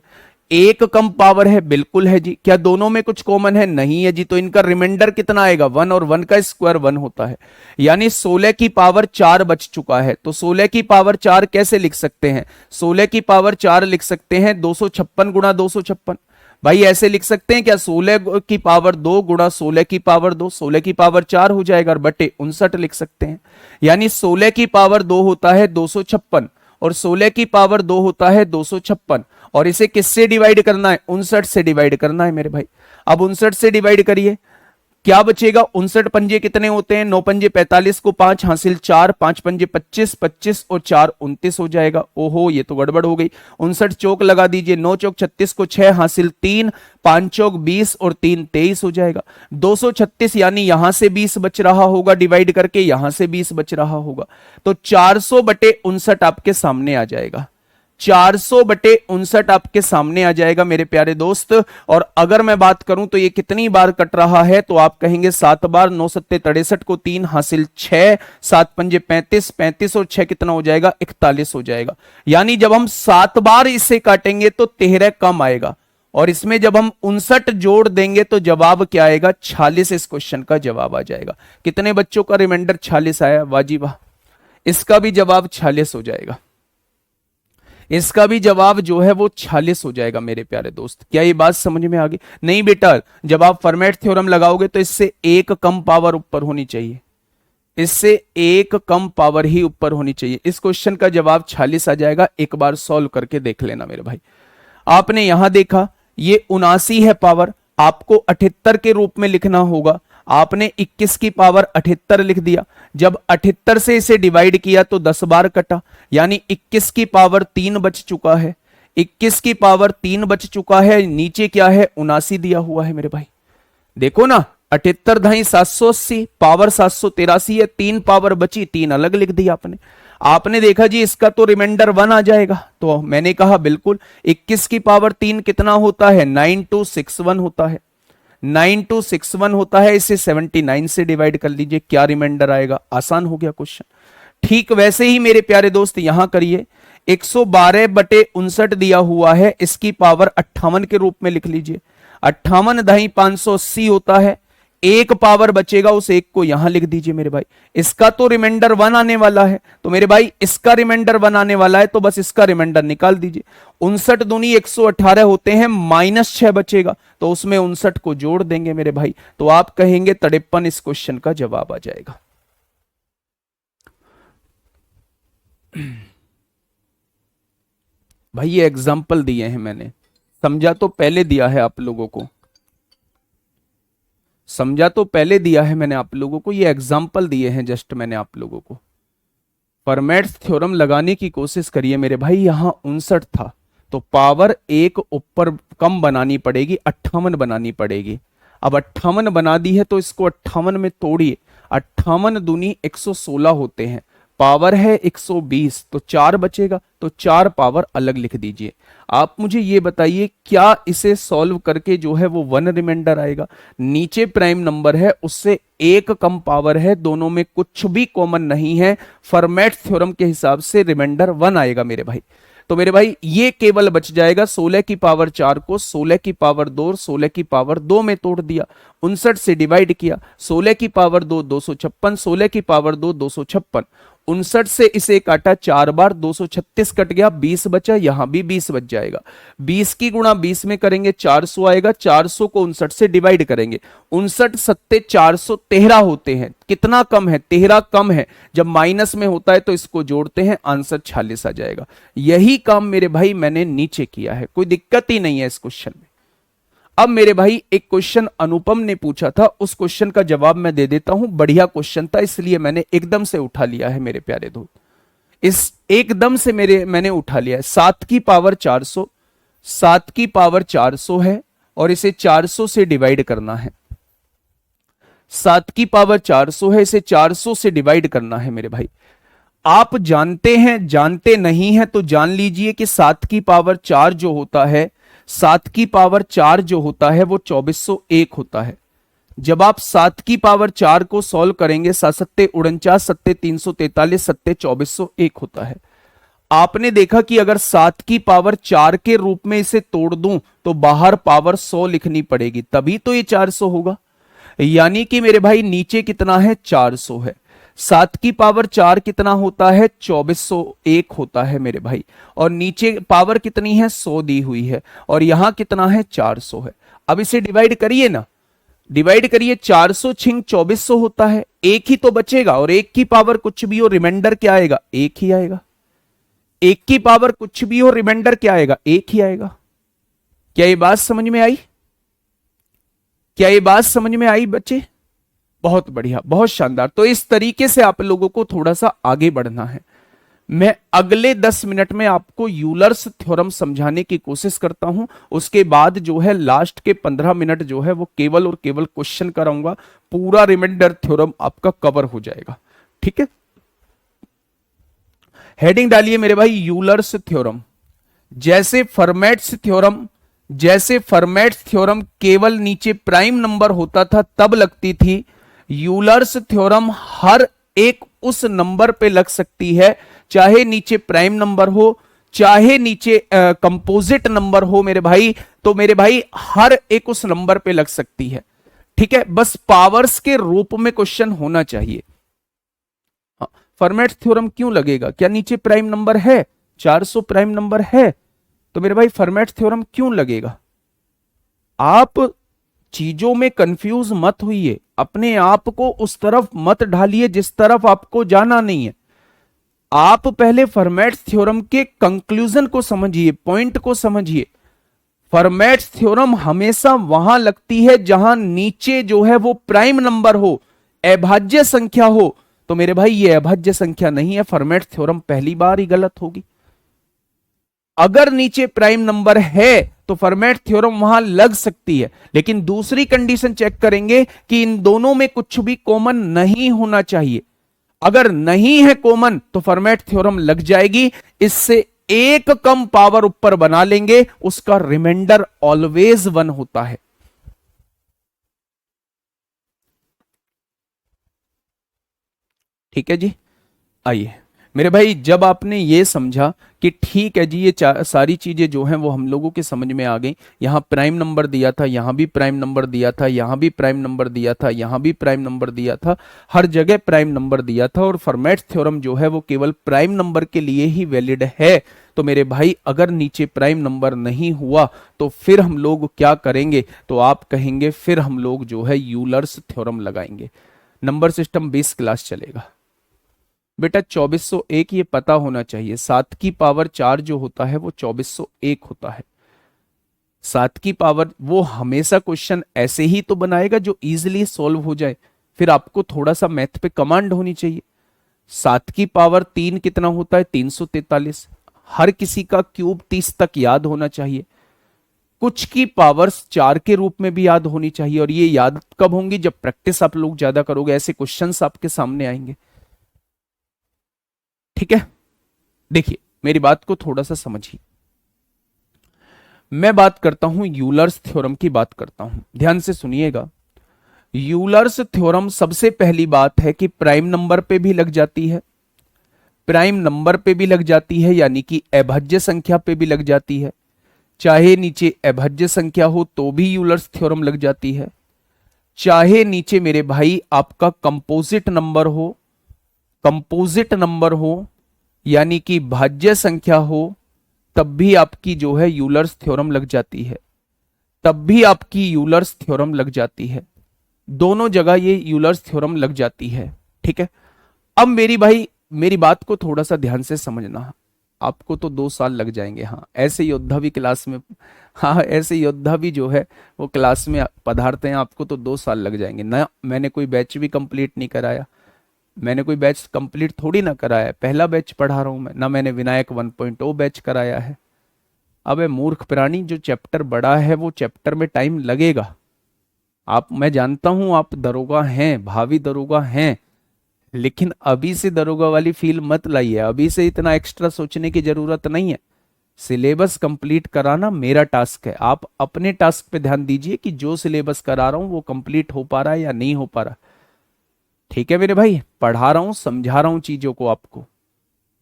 एक कम पावर है, बिल्कुल है जी। क्या दोनों में कुछ कॉमन है? नहीं है जी। तो इनका रिमाइंडर कितना आएगा? 1, और 1 का स्क्वायर 1 होता है, यानी 16 की पावर 4 बच चुका है। तो 16 की पावर 4 कैसे लिख सकते हैं? 16 की पावर 4 लिख सकते हैं 256 गुणा 256। भाई ऐसे लिख सकते हैं क्या? 16 की पावर 2 गुणा 16 की पावर 2, 16 की पावर 4 हो जाएगा, और बटे 59 लिख सकते हैं। यानी 16 की पावर 2 होता है 256, और 16 की पावर 2 होता है 256, और इसे किससे डिवाइड करना है? 59 से डिवाइड करना है मेरे भाई। अब 59 से डिवाइड करिए, क्या बचेगा? 59 पंजे कितने होते हैं? 9 पंजे 45 को 5 हासिल 4, 5 पंजे 25, 25 और 4 29 हो जाएगा। ओहो, ये तो गड़बड़ हो गई। 59 चौक लगा दीजिए, 9 चौक 36 को 6 हासिल 3, 5 चौक 20 और 3 23 हो जाएगा। 236, यानी यहां से 20 बच रहा होगा डिवाइड करके, यहां से 20 बच रहा होगा। तो 400 बटे 59 आपके सामने आ जाएगा। 400 बटे 59 आपके सामने आ जाएगा मेरे प्यारे दोस्त। और अगर मैं बात करूं तो ये कितनी बार कट रहा है, तो आप कहेंगे 7 बार। 9 सत्ते 63 को 3 हासिल 6, 7 पंजे 35, 35 और 6 कितना हो जाएगा? 41 हो जाएगा। यानी जब हम 7 बार इसे काटेंगे तो 13 कम आएगा, और इसमें जब हम 59 जोड़ देंगे तो जवाब क्या आएगा? 46 इस क्वेश्चन का जवाब आ जाएगा। कितने बच्चों का रिमाइंडर 46 आया? वाजी वाह। इसका भी जवाब 46 हो जाएगा। इसका भी जवाब जो है वो 46 हो जाएगा मेरे प्यारे दोस्त। क्या ये बात समझ में आ गई? नहीं बेटा, जब आप फर्मेट थ्योरम लगाओगे तो इससे एक कम पावर ऊपर होनी चाहिए, इससे एक कम पावर ही ऊपर होनी चाहिए। इस क्वेश्चन का जवाब 46 आ जाएगा। एक बार सॉल्व करके देख लेना मेरे भाई। आपने यहां देखा ये 79 है पावर, आपको 78 के रूप में लिखना होगा। आपने 21 की पावर 78 लिख दिया। जब 78 से इसे डिवाइड किया तो 10 बार कटा, यानी 21 की पावर 3 बच चुका है। 21 की पावर 3 बच चुका है। नीचे क्या है? 79 दिया हुआ है मेरे भाई। देखो ना, 78 धाई 780, पावर 783 है, 3 पावर बची, 3 अलग लिख दी आपने। आपने देखा जी इसका तो रिमाइंडर 1 आ जाएगा, तो मैंने कहा बिल्कुल। 21 की पावर 3 कितना होता है? 9261 होता है। 9261 होता है। इसे 79 से डिवाइड कर लीजिए, क्या रिमाइंडर आएगा? आसान हो गया क्वेश्चन। ठीक वैसे ही मेरे प्यारे दोस्त यहां करिए। 112 बटे 59 दिया हुआ है, इसकी पावर 58 के रूप में लिख लीजिए। 58 दही 580 होता है। एक पावर बचेगा, उस एक को यहां लिख दीजिए मेरे भाई। इसका तो रिमाइंडर 1 आने वाला है, तो मेरे भाई इसका रिमाइंडर 1 आने वाला है, तो बस इसका रिमाइंडर निकाल दीजिए। 59 दूनी 118 होते हैं, -6 बचेगा, तो उसमें 59 को जोड़ देंगे मेरे भाई। तो आप कहेंगे 53 इस क्वेश्चन का जवाब आ जाएगा। भाई ये एग्जाम्पल दिए हैं मैंने, समझा तो पहले दिया है आप लोगों को, समझा तो पहले दिया है मैंने आप लोगों को, ये एग्जाम्पल दिए हैं जस्ट मैंने आप लोगों को। फर्मेट्स थ्योरम लगाने की कोशिश करिए मेरे भाई। यहां 59 था, तो पावर एक ऊपर कम बनानी पड़ेगी, 58 बनानी पड़ेगी। अब 58 बना दी है तो इसको 58 में तोड़िए। 58 दूनी 116 होते हैं, पावर है 120, तो 4 बचेगा, तो 4 पावर अलग लिख दीजिए। आप मुझे ये बताइए, क्या इसे सॉल्व करके जो है वो 1 रिमाइंडर आएगा? नीचे प्राइम नंबर है, उससे एक कम पावर है, दोनों में कुछ भी कॉमन नहीं है। फर्मेट थ्योरम के हिसाब से रिमाइंडर 1 आएगा मेरे भाई। तो मेरे भाई ये केवल बच जाएगा 16 की पावर 4 को 16 की पावर 2 और 16 की पावर 2 में तोड़ दिया, 59 से डिवाइड किया। 16 की पावर 2 256, 16 की पावर 2 256, 59 से इसे काटा 4 बार, 236 कट गया, 20 बचा, यहां भी 20 बच जाएगा। 20 की गुणा 20 में करेंगे 400 आएगा, 400 को 59 से डिवाइड करेंगे। 59 सत्ते 413 होते हैं। कितना कम है? 13 कम है। जब माइनस में होता है तो इसको जोड़ते हैं, आंसर 46 आ जाएगा। यही काम मेरे भाई मैंने नीचे किया है, कोई दिक्कत ही नहीं है इस क्वेश्चन में। अब मेरे भाई एक क्वेश्चन अनुपम ने पूछा था, उस क्वेश्चन का जवाब मैं दे देता हूं। बढ़िया क्वेश्चन था, इसलिए मैंने एकदम से उठा लिया है मेरे प्यारे दोस्त। इस एकदम से मैंने उठा लिया है। 7 की पावर 400, 7 की पावर 400 है, और इसे 400 से डिवाइड करना है। 7 की पावर 400 है, इसे 400 से डिवाइड करना है मेरे भाई। आप जानते हैं, जानते नहीं हैं तो जान लीजिए कि 7 की पावर 4 जो होता है, 7 की पावर 4 जो होता है वो 2401 होता है। जब आप 7 की पावर 4 को सॉल्व करेंगे, 7 सत्ते 49, सत्ते 343, सत्ते 2401 होता है। आपने देखा कि अगर 7 की पावर 4 के रूप में इसे तोड़ दूं तो बाहर पावर 100 लिखनी पड़ेगी, तभी तो ये 400 होगा। यानी कि मेरे भाई नीचे कितना है, 400 है। 7 की पावर 4 कितना होता है, 2401 होता है मेरे भाई। और नीचे पावर कितनी है, 100 दी हुई है, और यहां कितना है, 400 है। अब इसे डिवाइड करिए ना, डिवाइड करिए, 400 छिंग 2400 होता है, एक ही तो बचेगा, और एक की पावर कुछ भी हो रिमाइंडर क्या आएगा, एक ही आएगा। एक की पावर कुछ भी हो रिमाइंडर क्या आएगा, एक ही आएगा। क्या ये बात समझ में आई? क्या ये बात समझ में आई बच्चे? बहुत बढ़िया, बहुत शानदार। तो इस तरीके से आप लोगों को थोड़ा सा आगे बढ़ना है। मैं अगले 10 मिनट में आपको यूलर्स थ्योरम समझाने की कोशिश करता हूं। उसके बाद जो है लास्ट के 15 मिनट जो है वो केवल और केवल क्वेश्चन कराऊंगा, पूरा रिमाइंडर थ्योरम आपका कवर हो जाएगा। ठीक है, हेडिंग डालिए मेरे भाई, यूलर्स थ्योरम। जैसे फर्मेट्स थ्योरम, जैसे फर्मेट्स थ्योरम केवल नीचे प्राइम नंबर होता था तब लगती थी, यूलर्स थ्योरम हर एक उस नंबर पे लग सकती है, चाहे नीचे प्राइम नंबर हो, चाहे नीचे कंपोजिट नंबर हो मेरे भाई, तो मेरे भाई हर एक उस नंबर पे लग सकती है। ठीक है, बस पावर्स के रूप में क्वेश्चन होना चाहिए। फर्मेट थ्योरम क्यों लगेगा, क्या नीचे प्राइम नंबर है, 400 प्राइम नंबर है, तो मेरे भाई फर्मेट थ्योरम क्यों लगेगा? आप चीजों में कंफ्यूज मत होइए, अपने आप को उस तरफ मत ढालिए जिस तरफ आपको जाना नहीं है। आप पहले फर्मेट थ्योरम के कंक्लूजन को समझिए, पॉइंट को समझिए। फर्मेट थ्योरम हमेशा वहां लगती है जहां नीचे जो है वो प्राइम नंबर हो, अभाज्य संख्या हो। तो मेरे भाई ये अभाज्य संख्या नहीं है, फर्मेट थ्योरम पहली बार ही गलत होगी। अगर नीचे प्राइम नंबर है तो फर्मेट थ्योरम वहां लग सकती है, लेकिन दूसरी कंडीशन चेक करेंगे कि इन दोनों में कुछ भी कॉमन नहीं होना चाहिए। अगर नहीं है कॉमन तो फर्मेट थ्योरम लग जाएगी। इससे एक कम पावर ऊपर बना लेंगे, उसका रिमाइंडर ऑलवेज 1 होता है। ठीक है जी, आइए मेरे भाई, जब आपने ये समझा कि ठीक है जी ये सारी चीजें जो हैं वो हम लोगों के समझ में आ गई, यहां प्राइम नंबर दिया था, यहां भी प्राइम नंबर दिया था, यहां भी प्राइम नंबर दिया था, यहां भी प्राइम नंबर दिया था, हर जगह प्राइम नंबर दिया था, और फर्मेट थ्योरम जो है वो केवल प्राइम नंबर के लिए ही वैलिड है। तो मेरे भाई अगर नीचे प्राइम नंबर नहीं हुआ तो फिर हम लोग क्या करेंगे, तो आप कहेंगे फिर हम लोग जो है यूलर्स थ्योरम लगाएंगे। नंबर सिस्टम 20 क्लास चलेगा बेटा। 2401 ये पता होना चाहिए, 7 की पावर 4 जो होता है वो 2401 होता है। 7 की पावर वो हमेशा क्वेश्चन ऐसे ही तो बनाएगा जो इजीली सॉल्व हो जाए, फिर आपको थोड़ा सा मैथ पे कमांड होनी चाहिए। 7 की पावर 3 कितना होता है, 343। हर किसी का क्यूब 30 तक याद होना चाहिए। कुछ की पावर्स 4 के रूप में भी याद होनी चाहिए, और ये याद कब होंगी, जब प्रैक्टिस आप लोग ज्यादा करोगे, ऐसे क्वेश्चंस आपके सामने आएंगे। ठीक है, देखिए मेरी बात को थोड़ा सा समझिए। मैं बात करता हूं यूलर्स थ्योरम की बात करता हूं, ध्यान से सुनिएगा। यूलर्स थ्योरम सबसे पहली बात है कि प्राइम नंबर पे भी लग जाती है, प्राइम नंबर पे भी लग जाती है, यानी कि अभाज्य संख्या पे भी लग जाती है। चाहे नीचे अभाज्य संख्या हो तो भी यूलर्स थ्योरम लग जाती है, चाहे नीचे मेरे भाई आपका कंपोजिट नंबर हो, कंपोजिट नंबर हो यानी कि भाज्य संख्या हो, तब भी आपकी जो है यूलर्स थ्योरम लग जाती है, तब भी आपकी यूलर्स थ्योरम लग जाती है। दोनों जगह ये यूलर्स थ्योरम लग जाती है। ठीक है, अब मेरी भाई मेरी बात को थोड़ा सा ध्यान से समझना। आपको तो 2 साल लग जाएंगे, हाँ ऐसे योद्धा भी क्लास में, हाँ ऐसे योद्धा भी जो है वो क्लास में पधारते हैं, आपको तो 2 साल लग जाएंगे ना। मैंने कोई बैच भी कंप्लीट नहीं कराया, मैंने कोई बैच कंप्लीट थोड़ी ना कराया है, पहला बैच पढ़ा रहा हूं मैं ना, मैंने विनायक 1.0 बैच कराया है। अबे मूर्ख प्राणी, जो चैप्टर बड़ा है वो चैप्टर में टाइम लगेगा। आप, मैं जानता हूं आप दरोगा हैं, भावी दरोगा हैं, लेकिन अभी से दरोगा वाली फील मत लाइए, अभी से इतना एक्स्ट्रा सोचने की जरूरत नहीं है। सिलेबस कंप्लीट कराना मेरा टास्क है, आप अपने टास्क पे ध्यान दीजिए कि जो सिलेबस करा रहा हूं वो कंप्लीट हो पा रहा है या नहीं हो पा रहा। ठीक है मेरे भाई, पढ़ा रहा हूं, समझा रहा हूं चीजों को आपको,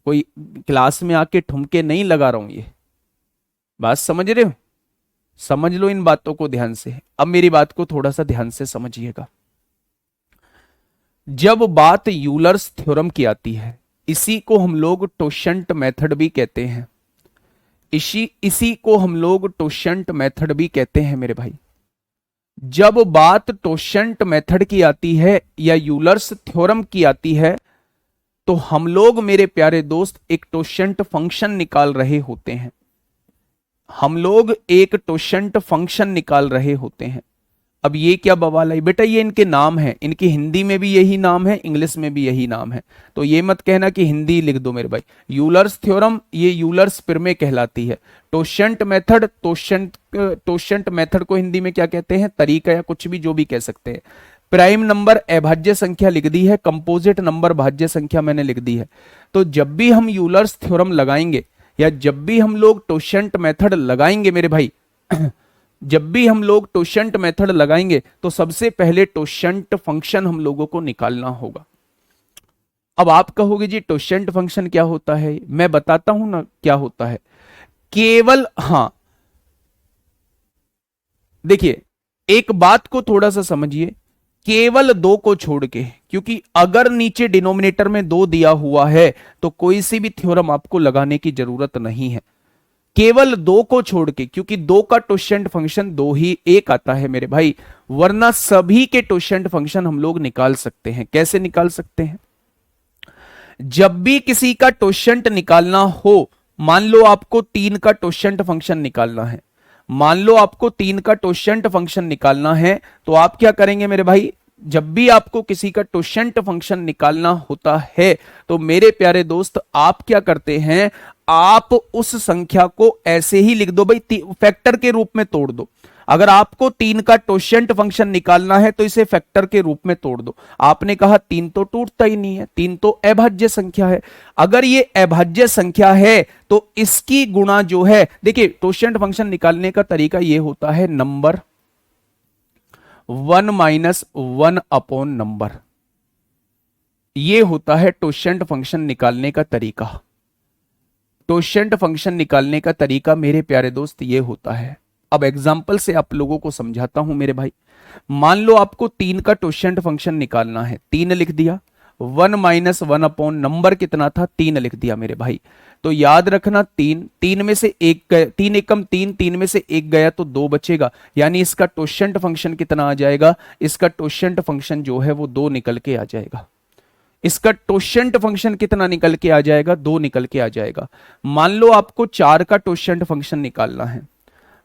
कोई क्लास में आके ठुमके नहीं लगा रहा हूं, ये बात समझ रहे हो? समझ लो इन बातों को ध्यान से। अब मेरी बात को थोड़ा सा ध्यान से समझिएगा। जब बात यूलर्स थ्योरम की आती है, इसी को हम लोग टोशंट मेथड भी कहते हैं, इसी को हम लोग टोशंट मेथड भी कहते हैं मेरे भाई। जब बात टोशंट मेथड की आती है या यूलर्स थ्योरम की आती है, तो हम लोग मेरे प्यारे दोस्त एक टोशंट फंक्शन निकाल रहे होते हैं। हम लोग एक टोशंट फंक्शन निकाल रहे होते हैं। अब ये क्या बवाल है बेटा, ये इनके नाम है, इनकी हिंदी में भी यही नाम है, इंग्लिश में भी यही नाम है, तो ये मत कहना कि हिंदी लिख दो मेरे भाई। यूलर्स थ्योरम ये यूलर्स प्रमेय कहलाती है। टोशंट मेथड, टोशंट मेथड को हिंदी में क्या कहते हैं? तरीका या कुछ भी, जो भी कह सकते हैं। प्राइम नंबर अभाज्य संख्या लिख दी है, कंपोजिट नंबर भाज्य संख्या मैंने लिख दी है। तो जब भी हम यूलर्स थ्योरम लगाएंगे या जब भी हम लोग टोशंट मेथड लगाएंगे मेरे भाई जब भी हम लोग टोशंट मेथड लगाएंगे तो सबसे पहले टोशंट फंक्शन हम लोगों को निकालना होगा। अब आप कहोगे जी टोशंट फंक्शन क्या होता है? मैं बताता हूं ना क्या होता है। केवल देखिए, एक बात को थोड़ा सा समझिए, केवल दो को छोड़ के, क्योंकि अगर नीचे डिनोमिनेटर में दो दिया हुआ है तो कोई सी भी थ्योरम आपको लगाने की जरूरत नहीं है। केवल दो को छोड़ के, क्योंकि दो का टोशंट फंक्शन दो ही एक आता है मेरे भाई, वरना सभी के टोशंट फंक्शन हम लोग निकाल सकते हैं। कैसे निकाल सकते हैं? जब भी किसी का टोशंट निकालना हो, मान लो आपको 3 का टोशंट फंक्शन निकालना है, मान लो आपको 3 का टोशंट फंक्शन निकालना है, तो आप क्या करेंगे मेरे भाई? जब भी आपको किसी का टोशंट फंक्शन निकालना होता है तो मेरे प्यारे दोस्त आप क्या करते हैं? आप उस संख्या को ऐसे ही लिख दो भाई, फैक्टर के रूप में तोड़ दो। अगर आपको 3 का टोशंट फंक्शन निकालना है तो इसे फैक्टर के रूप में तोड़ दो। आपने कहा 3 तो टूटता ही नहीं है, 3 तो अभाज्य संख्या है। अगर ये अभाज्य संख्या है तो इसकी गुणा जो है, देखिए टोशंट फंक्शन निकालने का तरीका ये होता है नंबर 1 माइनस 1 अपॉन नंबर। ये होता है टोशंट फंक्शन निकालने का तरीका। टोशंट फंक्शन निकालने का तरीका मेरे प्यारे दोस्त ये होता है। अब एग्जाम्पल से आप लोगों को समझाता हूं मेरे भाई। मान लो आपको 3 का टोशंट फंक्शन निकालना है, 3 लिख दिया, 1 माइनस 1 अपॉन नंबर कितना था? 3 लिख दिया मेरे भाई। तो याद रखना 3 में से एक गया, 3 एकम 3, 3 में से एक गया तो 2 बचेगा, यानी इसका टोशंट फंक्शन कितना आ जाएगा? इसका टोशंट फंक्शन जो है वो 2 निकल के आ जाएगा। इसका टोशंट फंक्शन कितना निकल के आ जाएगा? 2 निकल के आ जाएगा। मान लो आपको 4 का टोशंट फंक्शन निकालना है,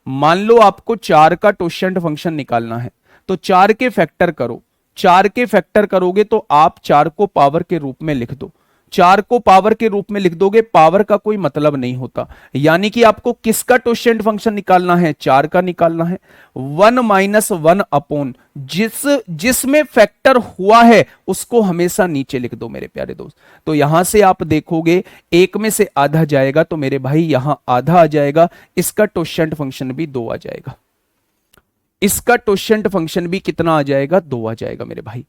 मान लो आपको 4 का टोशंट फंक्शन निकालना है, तो 4 के फैक्टर करो। 4 के फैक्टर करोगे तो आप 4 को पावर के रूप में लिख दो। 4 को पावर के रूप में लिख दोगे, पावर का कोई मतलब नहीं होता। यानी कि आपको किसका टोशंट फंक्शन निकालना है? 4 का निकालना है। 1 माइनस 1 अपॉन जिसमें फैक्टर हुआ है उसको हमेशा नीचे लिख दो मेरे प्यारे दोस्त। तो यहां से आप देखोगे एक में से आधा जाएगा तो मेरे भाई यहां आधा आ जाएगा, इसका टोशंट फंक्शन भी 2 आ जाएगा। इसका टोशंट फंक्शन भी कितना आ जाएगा? 2 आ जाएगा मेरे भाई।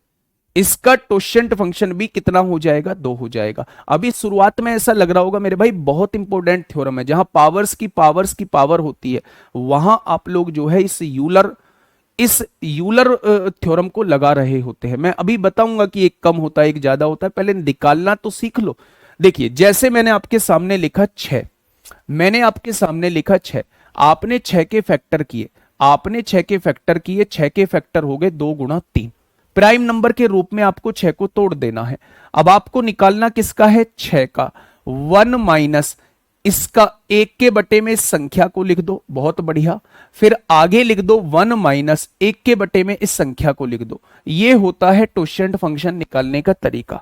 इसका टोशंट फंक्शन भी कितना हो जाएगा? 2 हो जाएगा। अभी शुरुआत में ऐसा लग रहा होगा मेरे भाई बहुत इंपॉर्टेंट थ्योरम है, जहां पावर्स की पावर होती है, वहां आप लोग जो है इस यूलर थ्योरम को लगा रहे होते हैं। मैं अभी बताऊंगा कि एक कम होता है एक ज्यादा होता है, पहले निकालना तो सीख लो। देखिए जैसे मैंने आपके सामने लिखा 6, मैंने आपके सामने लिखा 6, आपने 6 के फैक्टर किए, आपने 6 के फैक्टर किए, 6 के फैक्टर हो गए 2 गुणा 3। प्राइम नंबर के रूप में आपको 6 को तोड़ देना है। अब आपको निकालना किसका है? 6 का। 1 माइनस इसका 1 के बटे में इस संख्या को लिख दो, बहुत बढ़िया। फिर आगे लिख दो 1 माइनस 1 के बटे में इस संख्या को लिख दो। ये होता है टोशंट फंक्शन निकालने का तरीका।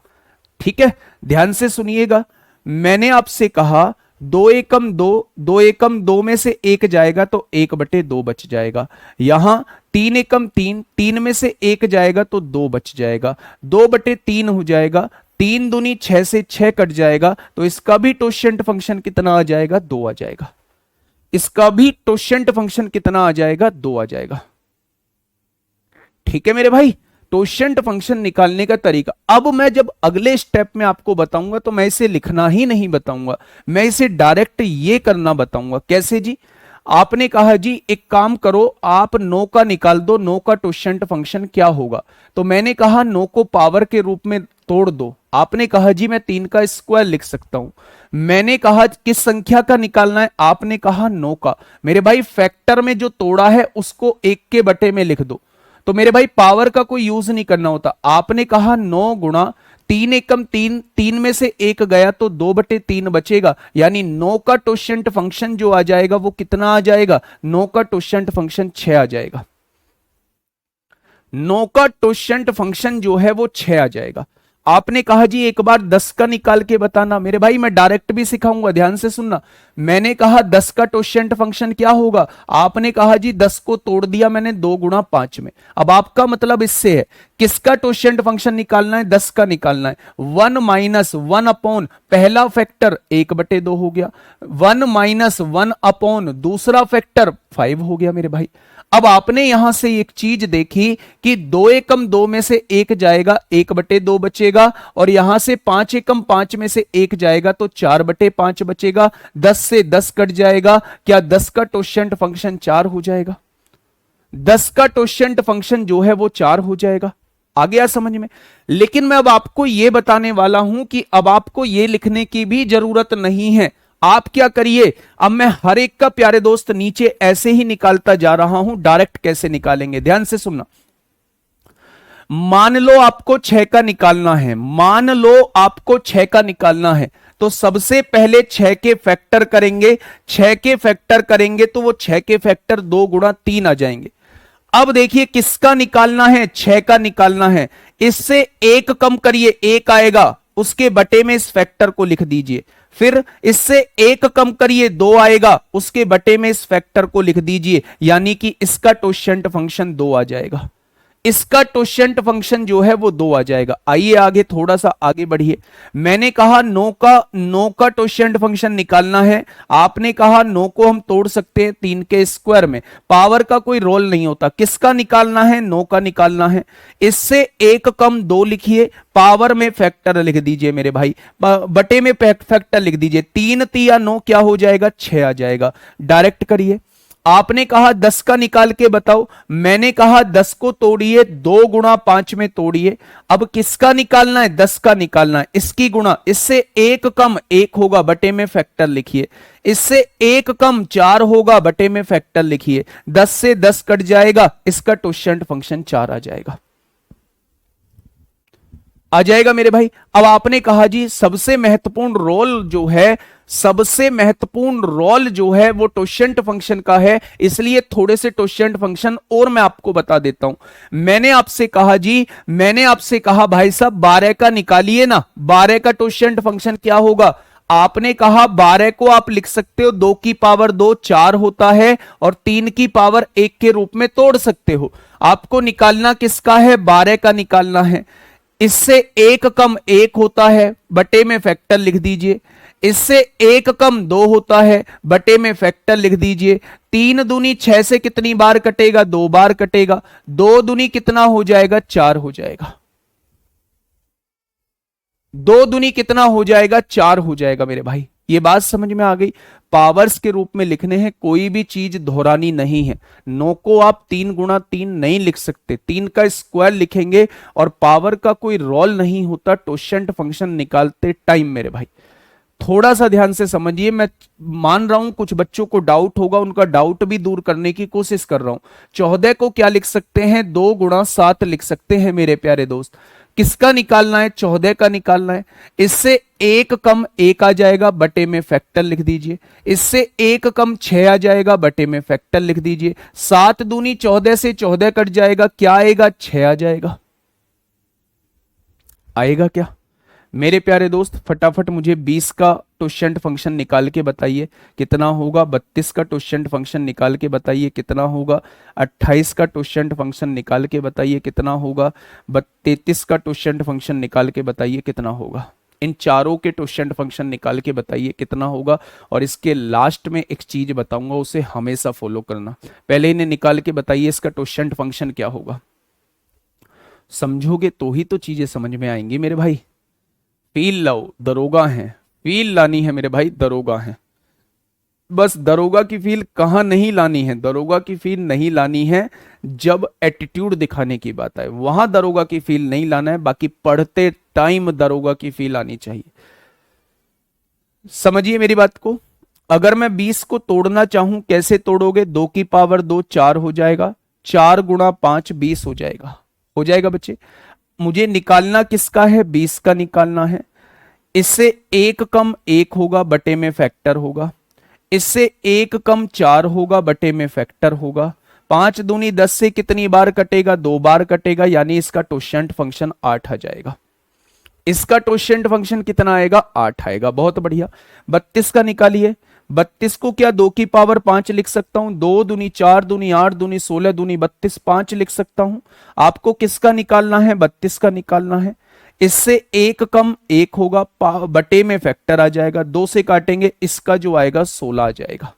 ठीक है, ध्यान से सुनिएगा। मैंने आपसे कहा 2 एकम 2, 2 एकम 2 में से 1 जाएगा तो 1 बटे 2 बच जाएगा। यहां 3 एकम 3, 3 में से 1 जाएगा तो 2 बच जाएगा, 2 बटे 3 हो जाएगा। 3 दूनी 6 से 6 कट जाएगा, तो इसका भी टोशंट फंक्शन कितना आ जाएगा? 2 आ जाएगा। इसका भी टोशंट फंक्शन कितना आ जाएगा? 2 आ जाएगा। ठीक है मेरे भाई, टोशेंट फंक्शन निकालने का तरीका। अब मैं जब अगले स्टेप में आपको बताऊंगा तो मैं इसे लिखना ही नहीं बताऊंगा, मैं इसे डायरेक्ट ये करना बताऊंगा। कैसे जी? आपने कहा जी एक काम करो, आप नो का निकाल दो, नो का टोशेंट फंक्शन क्या होगा। तो मैंने कहा नो को पावर के रूप में तोड़ दो। आपने कहा जी मैं 3 का स्क्वायर लिख सकता हूं। मैंने कहा किस संख्या का निकालना है, आपने कहा नो का। मेरे भाई फैक्टर में जो तोड़ा है उसको 1 के बटे में लिख दो। तो मेरे भाई पावर का कोई यूज नहीं करना होता। आपने कहा 9 गुणा 3 एकम 3, 3 में से 1 गया तो 2/3 बचेगा, यानी 9 का टोशेंट फंक्शन जो आ जाएगा वो कितना आ जाएगा? 9 का टोशेंट फंक्शन 6 आ जाएगा। 9 का टोशेंट फंक्शन जो है वो 6 आ जाएगा। आपने कहा जी एक बार 10 का निकाल के बताना। मेरे भाई मैं डायरेक्ट भी सिखाऊंगा, ध्यान से सुनना। मैंने कहा 10 का टोशेंट फंक्शन क्या होगा। आपने कहा जी 10 को तोड़ दिया मैंने 2 गुणा 5 में। अब आपका मतलब इससे है किसका टोशेंट फंक्शन निकालना है? 10 का निकालना है। 1 माइनस 1 अपॉन पहला फैक्टर 1/2 हो गया, 1 माइनस 1 अपॉन दूसरा फैक्टर 5 हो गया मेरे भाई। अब आपने यहां से एक चीज देखी कि 2 एकम 2 में से 1 जाएगा, 1/2 बचेगा, और यहां से 5 एकम 5 में से 1 जाएगा तो 4/5 बचेगा। 10 से 10 कट जाएगा। क्या 10 का टोशेंट फंक्शन 4 हो जाएगा? 10 का टोशेंट फंक्शन जो है वो 4 हो जाएगा। आ गया समझ में? लेकिन मैं अब आपको यह बताने वाला हूं कि अब आपको यह लिखने की भी जरूरत नहीं है। आप क्या करिए, अब मैं हर एक का प्यारे दोस्त नीचे ऐसे ही निकालता जा रहा हूं। डायरेक्ट कैसे निकालेंगे, ध्यान से सुनना। मान लो आपको 6 का निकालना है, मान लो आपको 6 का निकालना है, तो सबसे पहले 6 के फैक्टर करेंगे। 6 के फैक्टर करेंगे तो वो 6 के फैक्टर 2 गुणा 3 आ जाएंगे। अब देखिए किसका निकालना है? 6 का निकालना है। इससे 1 कम करिए, 1 आएगा, उसके बटे में इस फैक्टर को लिख दीजिए। फिर इससे 1 कम करिए, 2 आएगा, उसके बटे में इस फैक्टर को लिख दीजिए, यानी कि इसका टोशेंट फंक्शन 2 आ जाएगा। इसका टोशेंट फंक्शन जो है वो 2 आ जाएगा। आइए आगे थोड़ा सा आगे बढ़िए। मैंने कहा 9 का टोशेंट फंक्शन निकालना है। आपने कहा 9 को हम तोड़ सकते हैं 3 के स्क्वायर में, पावर का कोई रोल नहीं होता। किसका निकालना है? 9 का निकालना है। इससे 1 कम 2 लिखिए, पावर में फैक्टर लिख दीजिए मेरे भाई, बटे में फैक्टर लिख दीजिए। 3 तिया 9 क्या हो जाएगा? 6 आ जाएगा। डायरेक्ट करिए। आपने कहा 10 का निकाल के बताओ, मैंने कहा 10 को तोड़िए, 2 गुणा 5 में तोड़िए। अब किसका निकालना है? 10 का निकालना है। इसकी गुणा, इससे 1 कम 1 होगा, बटे में फैक्टर लिखिए। इससे 1 कम 4 होगा, बटे में फैक्टर लिखिए। 10 से 10 कट जाएगा, इसका टोशेंट फंक्शन 4 आ जाएगा। आ जाएगा मेरे भाई। अब आपने कहा जी सबसे महत्वपूर्ण रोल जो है, सबसे महत्वपूर्ण रोल जो है वो टोशेंट फंक्शन का है, इसलिए थोड़े से टोशेंट फंक्शन और मैं आपको बता देता हूं। मैंने आपसे कहा जी, मैंने आपसे कहा भाई साहब 12 का निकालिए ना, 12 का टोशेंट फंक्शन क्या होगा? आपने कहा 12 को आप लिख सकते हो 2 की पावर 2 4 होता है, और 3 की पावर 1 के रूप में तोड़ सकते हो। आपको निकालना किसका है? 12 का निकालना है। इससे 1 कम 1 होता है, बटे में फैक्टर लिख दीजिए। इससे 1 कम 2 होता है, बटे में फैक्टर लिख दीजिए। 3 दूनी 6 से कितनी बार कटेगा? 2 बार कटेगा। 2 दूनी कितना हो जाएगा? 4 हो जाएगा। 2 दूनी कितना हो जाएगा? 4 हो जाएगा मेरे भाई। ये बात समझ में आ गई? पावर्स के रूप में लिखने हैं, कोई भी चीज दोहरानी नहीं है। 9 को आप 3 गुणा 3 नहीं लिख सकते, 3 का स्क्वायर लिखेंगे, और पावर का कोई रोल नहीं होता टोशेंट फंक्शन निकालते टाइम मेरे भाई। थोड़ा सा ध्यान से समझिए। मैं मान रहा हूं कुछ बच्चों को डाउट होगा, उनका डाउट भी दूर करने की कोशिश कर रहा हूं। 14 को क्या लिख सकते हैं? 2 गुणा 7 लिख सकते हैं मेरे प्यारे दोस्त। किसका निकालना है? 14 का निकालना है। इससे 1 कम 1 आ जाएगा, बटे में फैक्टर लिख दीजिए। इससे 1 कम 6 आ जाएगा, बटे में फैक्टर लिख दीजिए। 7 दूनी 14 से 14 कट जाएगा, क्या आएगा? 6 आ जाएगा। आएगा क्या मेरे प्यारे दोस्त? फटाफट मुझे 20 का टोशेंट फंक्शन निकाल के बताइए कितना होगा। 32 का टोशेंट फंक्शन निकाल के बताइए कितना होगा। 28 का टोशेंट फंक्शन निकाल के बताइए कितना होगा। 33 का टोशेंट फंक्शन निकाल के बताइए कितना होगा। इन चारों के टोशेंट फंक्शन निकाल के बताइए कितना होगा। और इसके लास्ट में एक चीज बताऊंगा, उसे हमेशा फॉलो करना। पहले इन्हें निकाल के बताइए इसका टोशेंट फंक्शन क्या होगा। समझोगे तो ही तो चीजें समझ में आएंगी मेरे भाई। फील लाओ, दरोगा हैं, फील लानी है मेरे भाई, दरोगा हैं। बस दरोगा की फील कहाँ नहीं लानी है, दरोगा की फील नहीं लानी है जब एटीट्यूड दिखाने की बात है, वहां दरोगा की फील नहीं लाना है। बाकी पढ़ते टाइम दरोगा की फील आनी चाहिए। समझिए मेरी बात को। अगर मैं 20 को तोड़ना चाहूं, कैसे तोड़ोगे? 2 की पावर 2 4 हो जाएगा, 4 गुणा 5 20 हो जाएगा। हो जाएगा बच्चे। मुझे निकालना किसका है? 20 का निकालना है। इससे एक कम एक होगा, बटे में फैक्टर होगा। इससे एक कम 4 होगा, बटे में फैक्टर होगा। 5 दूनी 10 से कितनी बार कटेगा? 2 बार कटेगा, यानी इसका टोशेंट फंक्शन 8 आ जाएगा। इसका टोशेंट फंक्शन कितना आएगा? 8 आएगा। बहुत बढ़िया। 32 का निकालिए। 32 को क्या 2 की पावर 5 लिख सकता हूं? 2 दूनी 4 दूनी 8 दूनी 16 दूनी 32, 5 लिख सकता हूं। आपको किसका निकालना है? 32 का निकालना है। इससे एक कम एक होगा, बटे में फैक्टर आ जाएगा। 2 से काटेंगे, इसका जो आएगा 16 आ जाएगा।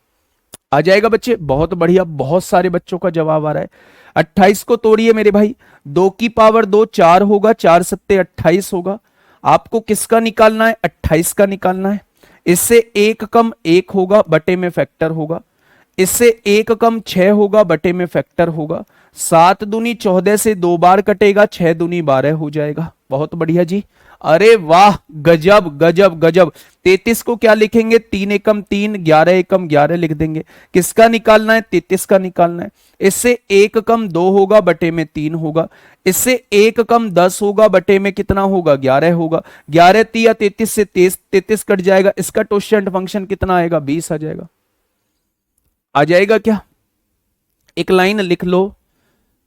आ जाएगा बच्चे। बहुत बढ़िया, बहुत सारे बच्चों का जवाब आ रहा है। 28 को तोड़िए मेरे भाई। 2 की पावर 2 4 होगा, 4 सत्ते 28 होगा। आपको किसका निकालना है? 28 का निकालना है। इससे एक कम एक होगा, बटे में फैक्टर होगा। इससे एक कम 6 होगा, बटे में फैक्टर होगा। 7 दूनी 14 से 2 बार कटेगा, 6 दूनी 12 हो जाएगा। बहुत बढ़िया जी। अरे वाह, गजब गजब गजब। 33 को क्या लिखेंगे? 3 एकम 3, 11 एकम 11 लिख देंगे। किसका निकालना है? 33 का निकालना है। इससे एक कम 2 होगा, बटे में 3 होगा। इससे एक कम 10 होगा, बटे में कितना होगा? 11 होगा। 11 तिया 33 से 33 कट जाएगा। इसका टोशेंट फंक्शन कितना आएगा? 20 आ जाएगा। आ जाएगा क्या? एक लाइन लिख लो।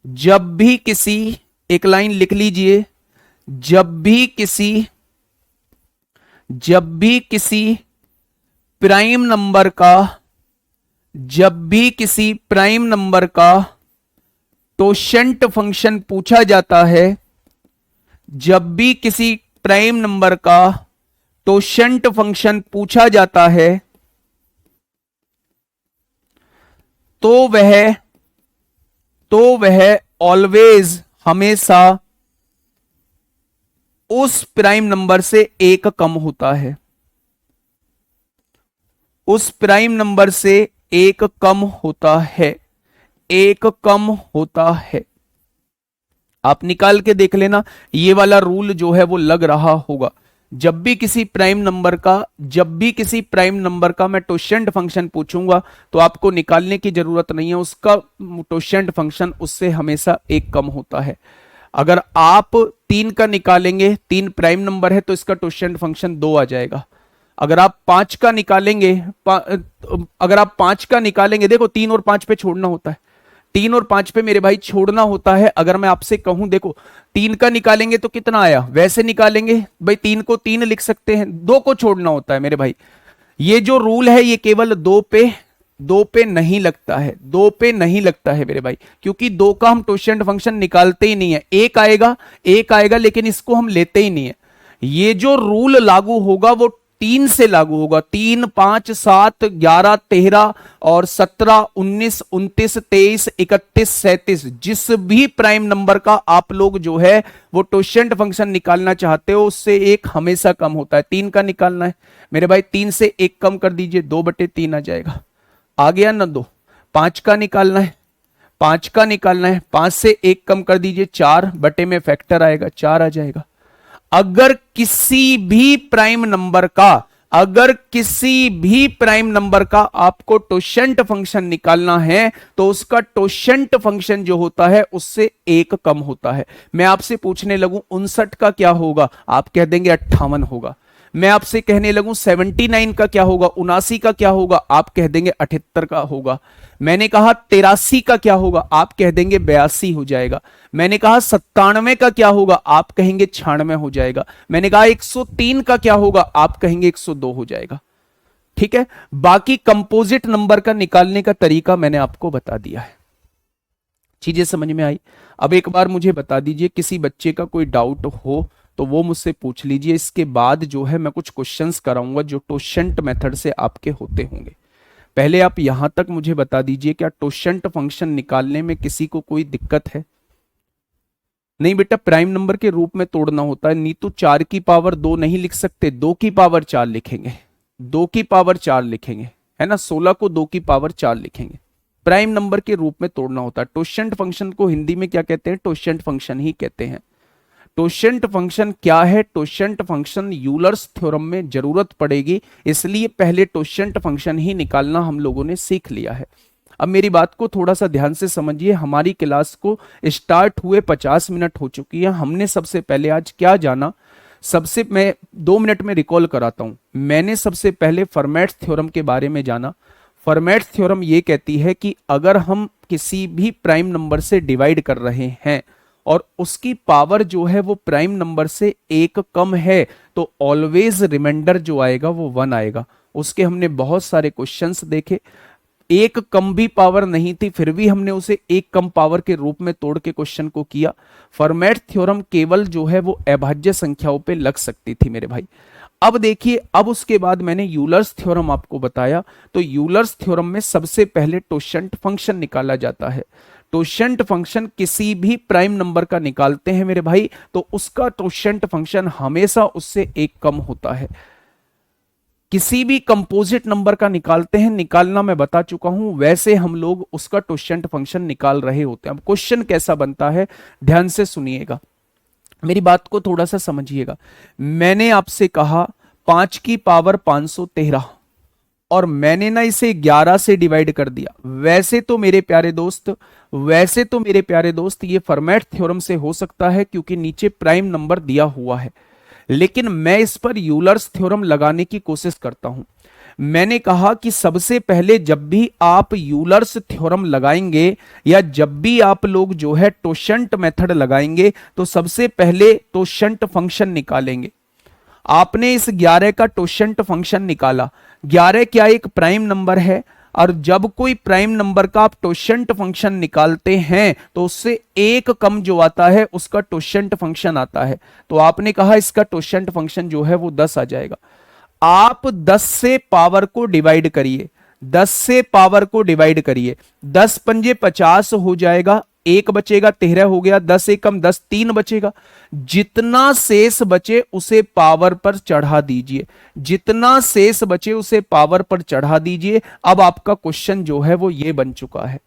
जब भी किसी, एक लाइन लिख लीजिए। जब भी किसी प्राइम नंबर का, जब भी किसी प्राइम नंबर का टोशेंट फंक्शन पूछा जाता है, जब भी किसी प्राइम नंबर का टोशेंट फंक्शन पूछा जाता है, तो वह ऑलवेज, हमेशा उस प्राइम नंबर से एक कम होता है। उस प्राइम नंबर से एक कम होता है। एक कम होता है। आप निकाल के देख लेना, ये वाला रूल जो है वो लग रहा होगा। जब भी किसी प्राइम नंबर का मैं टोशेंट फंक्शन पूछूंगा, तो आपको निकालने की जरूरत नहीं है, उसका टोशेंट फंक्शन उससे हमेशा एक कम होता है। अगर आप 3 का निकालेंगे, 3 प्राइम नंबर है, तो इसका टोशेंट फंक्शन 2 आ जाएगा। अगर आप 5 का निकालेंगे, देखो 3 और 5 पे छोड़ना होता है। 3 और 5 पे मेरे भाई छोड़ना होता है। अगर मैं आपसे कहूं, देखो 3 का निकालेंगे तो कितना आया? वैसे निकालेंगे भाई, 3 को 3 लिख सकते हैं, 2 को छोड़ना होता है मेरे भाई। ये जो रूल है ये केवल 2 पे नहीं लगता है। 2 पे नहीं लगता है मेरे भाई, क्योंकि 2 का हम टोशेंट फंक्शन निकालते ही नहीं है। एक आएगा लेकिन इसको हम लेते ही नहीं है। ये जो रूल लागू होगा वो 3 से लागू होगा। 3 5 7 11 13 और 17 19 29 23 31 37, जिस भी प्राइम नंबर का आप लोग जो है वो टोशेंट फंक्शन निकालना चाहते हो, उससे एक हमेशा कम होता है। 3 का निकालना है मेरे भाई, 3 से एक कम कर दीजिए, 2/3 आ जाएगा। आ गया ना 2। 5 का निकालना है, 5 से एक कम कर दीजिए, 4 बटे में फैक्टर आएगा, 4 आ जाएगा। अगर किसी भी प्राइम नंबर का आपको टोशेंट फंक्शन निकालना है, तो उसका टोशेंट फंक्शन जो होता है उससे एक कम होता है। मैं आपसे पूछने लगूं 59 का क्या होगा, आप कह देंगे 58 होगा। मैं आपसे कहने लगूं 79 का क्या होगा, 79 का क्या होगा, आप कह देंगे 78 का होगा। मैंने कहा 83 का क्या होगा, आप कह देंगे 82 हो जाएगा। मैंने कहा 97 का क्या होगा, आप कहेंगे 96 हो जाएगा। मैंने कहा 103 का क्या होगा, आप कहेंगे 102 हो जाएगा। ठीक है, बाकी कंपोजिट नंबर का निकालने का तरीका मैंने आपको बता दिया है। चीजें समझ में आई? अब एक बार मुझे बता दीजिए, किसी बच्चे का कोई डाउट हो तो वो मुझसे पूछ लीजिए। इसके बाद जो है मैं कुछ क्वेश्चंस कराऊंगा जो टोशेंट मेथड से आपके होते होंगे। पहले आप यहां तक मुझे बता दीजिए, क्या टोशेंट फंक्शन निकालने में किसी को कोई दिक्कत है? नहीं बेटा, प्राइम नंबर के रूप में तोड़ना होता है। नहीं तो 4 की पावर 2 नहीं लिख सकते, 2 की पावर 4 लिखेंगे, 2 की पावर 4 लिखेंगे, है ना। 16 को 2 की पावर 4 लिखेंगे। प्राइम नंबर के रूप में तोड़ना होता है। टोशेंट फंक्शन को हिंदी में क्या कहते हैं? टोशेंट फंक्शन ही कहते हैं। टोशेंट फंक्शन क्या है? टोशेंट फंक्शन यूलर्स थ्योरम में जरूरत पड़ेगी, इसलिए पहले टोशेंट फंक्शन ही निकालना हम लोगों ने सीख लिया है। अब मेरी बात को थोड़ा सा ध्यान से समझिए। हमारी क्लास को स्टार्ट हुए 50 मिनट हो चुकी है। हमने सबसे पहले आज क्या जाना, सबसे मैं 2 मिनट में रिकॉल कराता हूं। मैंने सबसे पहले फर्मेट थ्योरम के बारे में जाना। फर्मेट थ्योरम ये कहती है कि अगर हम किसी भी प्राइम नंबर से डिवाइड कर रहे हैं और उसकी पावर जो है वो प्राइम नंबर से 1 कम है, तो ऑलवेज रिमाइंडर जो आएगा वो 1 आएगा। उसके हमने बहुत सारे क्वेश्चंस देखे। 1 कम भी पावर नहीं थी, फिर भी हमने उसे 1 कम पावर के रूप में तोड़ के क्वेश्चन को किया। फर्मेट थ्योरम केवल जो है वो अभाज्य संख्याओं पे लग सकती थी मेरे भाई। अब देखिए, अब उसके बाद मैंने यूलर्स थ्योरम आपको बताया। तो यूलर्स थ्योरम में सबसे पहले टोशेंट फंक्शन निकाला जाता है। टोशेंट फंक्शन किसी भी प्राइम नंबर का निकालते हैं मेरे भाई, तो उसका टोशेंट फंक्शन हमेशा उससे 1 कम होता है। किसी भी कंपोजिट नंबर का निकालते हैं, निकालना मैं बता चुका हूं, वैसे हम लोग उसका टोशेंट फंक्शन निकाल रहे होते हैं। अब क्वेश्चन कैसा बनता है, ध्यान से सुनिएगा, मेरी बात को थोड़ा सा समझिएगा। मैंने आपसे कहा 5 की पावर 513 और मैंने ना इसे 11 से डिवाइड कर दिया। वैसे तो मेरे प्यारे दोस्त ये फर्मेट थ्योरम से हो सकता है क्योंकि नीचे प्राइम नंबर दिया हुआ है, लेकिन मैं इस पर यूलर्स थ्योरम लगाने की कोशिश करता हूं। मैंने कहा कि सबसे पहले जब भी आप यूलर्स थ्योरम लगाएंगे या जब भी आप लोग जो है टोशेंट मेथड लगाएंगे, तो सबसे पहले टोशेंट फंक्शन निकालेंगे। आपने इस 11 का टोशेंट फंक्शन निकाला। 11 क्या एक प्राइम नंबर है, और जब कोई प्राइम नंबर का आप टोशेंट फंक्शन निकालते हैं तो उससे 1 कम जो आता है उसका टोशेंट फंक्शन आता है। तो आपने कहा इसका टोशेंट फंक्शन जो है वो 10 आ जाएगा। आप 10 से पावर को डिवाइड करिए, 10 से पावर को डिवाइड करिए, 10 पंजे 50 हो जाएगा, 1 बचेगा, 13 हो गया, 10 एक कम 10, 3 बचेगा। जितना शेष बचे उसे पावर पर चढ़ा दीजिए, जितना शेष बचे उसे पावर पर चढ़ा दीजिए। अब आपका क्वेश्चन जो है वो ये बन चुका है।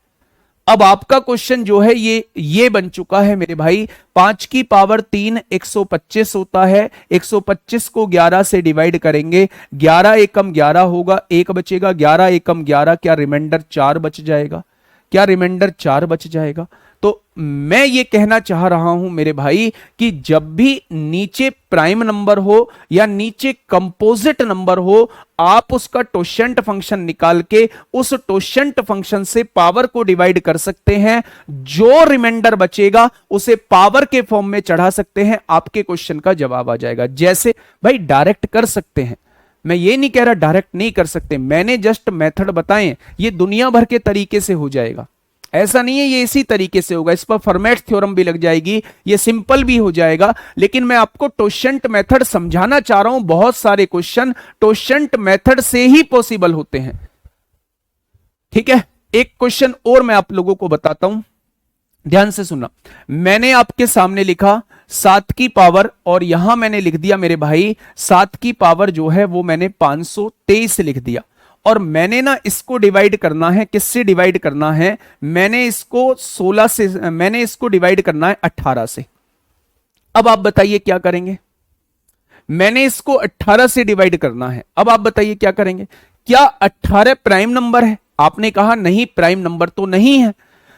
अब आपका क्वेश्चन जो है ये बन चुका है मेरे भाई। 5 की पावर 3 125 होता है। 125 को 11 से डिवाइड करेंगे, 11 एकम 11 होगा, 1 बचेगा, 11 एकम 11, क्या रिमाइंडर 4 बच जाएगा? क्या रिमाइंडर 4 बच जाएगा? तो मैं ये कहना चाह रहा हूं मेरे भाई कि जब भी नीचे प्राइम नंबर हो या नीचे कंपोजिट नंबर हो, आप उसका टोशेंट फंक्शन निकाल के उस टोशेंट फंक्शन से पावर को डिवाइड कर सकते हैं। जो रिमाइंडर बचेगा उसे पावर के फॉर्म में चढ़ा सकते हैं, आपके क्वेश्चन का जवाब आ जाएगा। जैसे भाई डायरेक्ट कर सकते हैं, मैं ये नहीं कह रहा डायरेक्ट नहीं कर सकते, मैंने जस्ट मेथड बताए, ये दुनिया भर के तरीके से हो जाएगा। ऐसा नहीं है ये इसी तरीके से होगा, इस पर फर्मेट थ्योरम भी लग जाएगी, ये सिंपल भी हो जाएगा। लेकिन मैं आपको टोशेंट मेथड समझाना चाह रहा हूं। बहुत सारे क्वेश्चन टोशेंट मेथड से ही पॉसिबल होते हैं। ठीक है, एक क्वेश्चन और मैं आप लोगों को बताता हूं, ध्यान से सुनना। मैंने आपके सामने लिखा 7 की पावर, और यहां मैंने लिख दिया मेरे भाई 7 की पावर जो है वो मैंने 523 लिख दिया। और मैंने ना इसको डिवाइड करना है, किससे डिवाइड करना है? मैंने इसको 16 से, मैंने इसको डिवाइड करना है 18 से। अब आप बताइए क्या करेंगे? मैंने इसको 18 से डिवाइड करना है, अब आप बताइए क्या करेंगे? क्या 18 प्राइम नंबर है? आपने कहा नहीं, प्राइम नंबर तो नहीं है।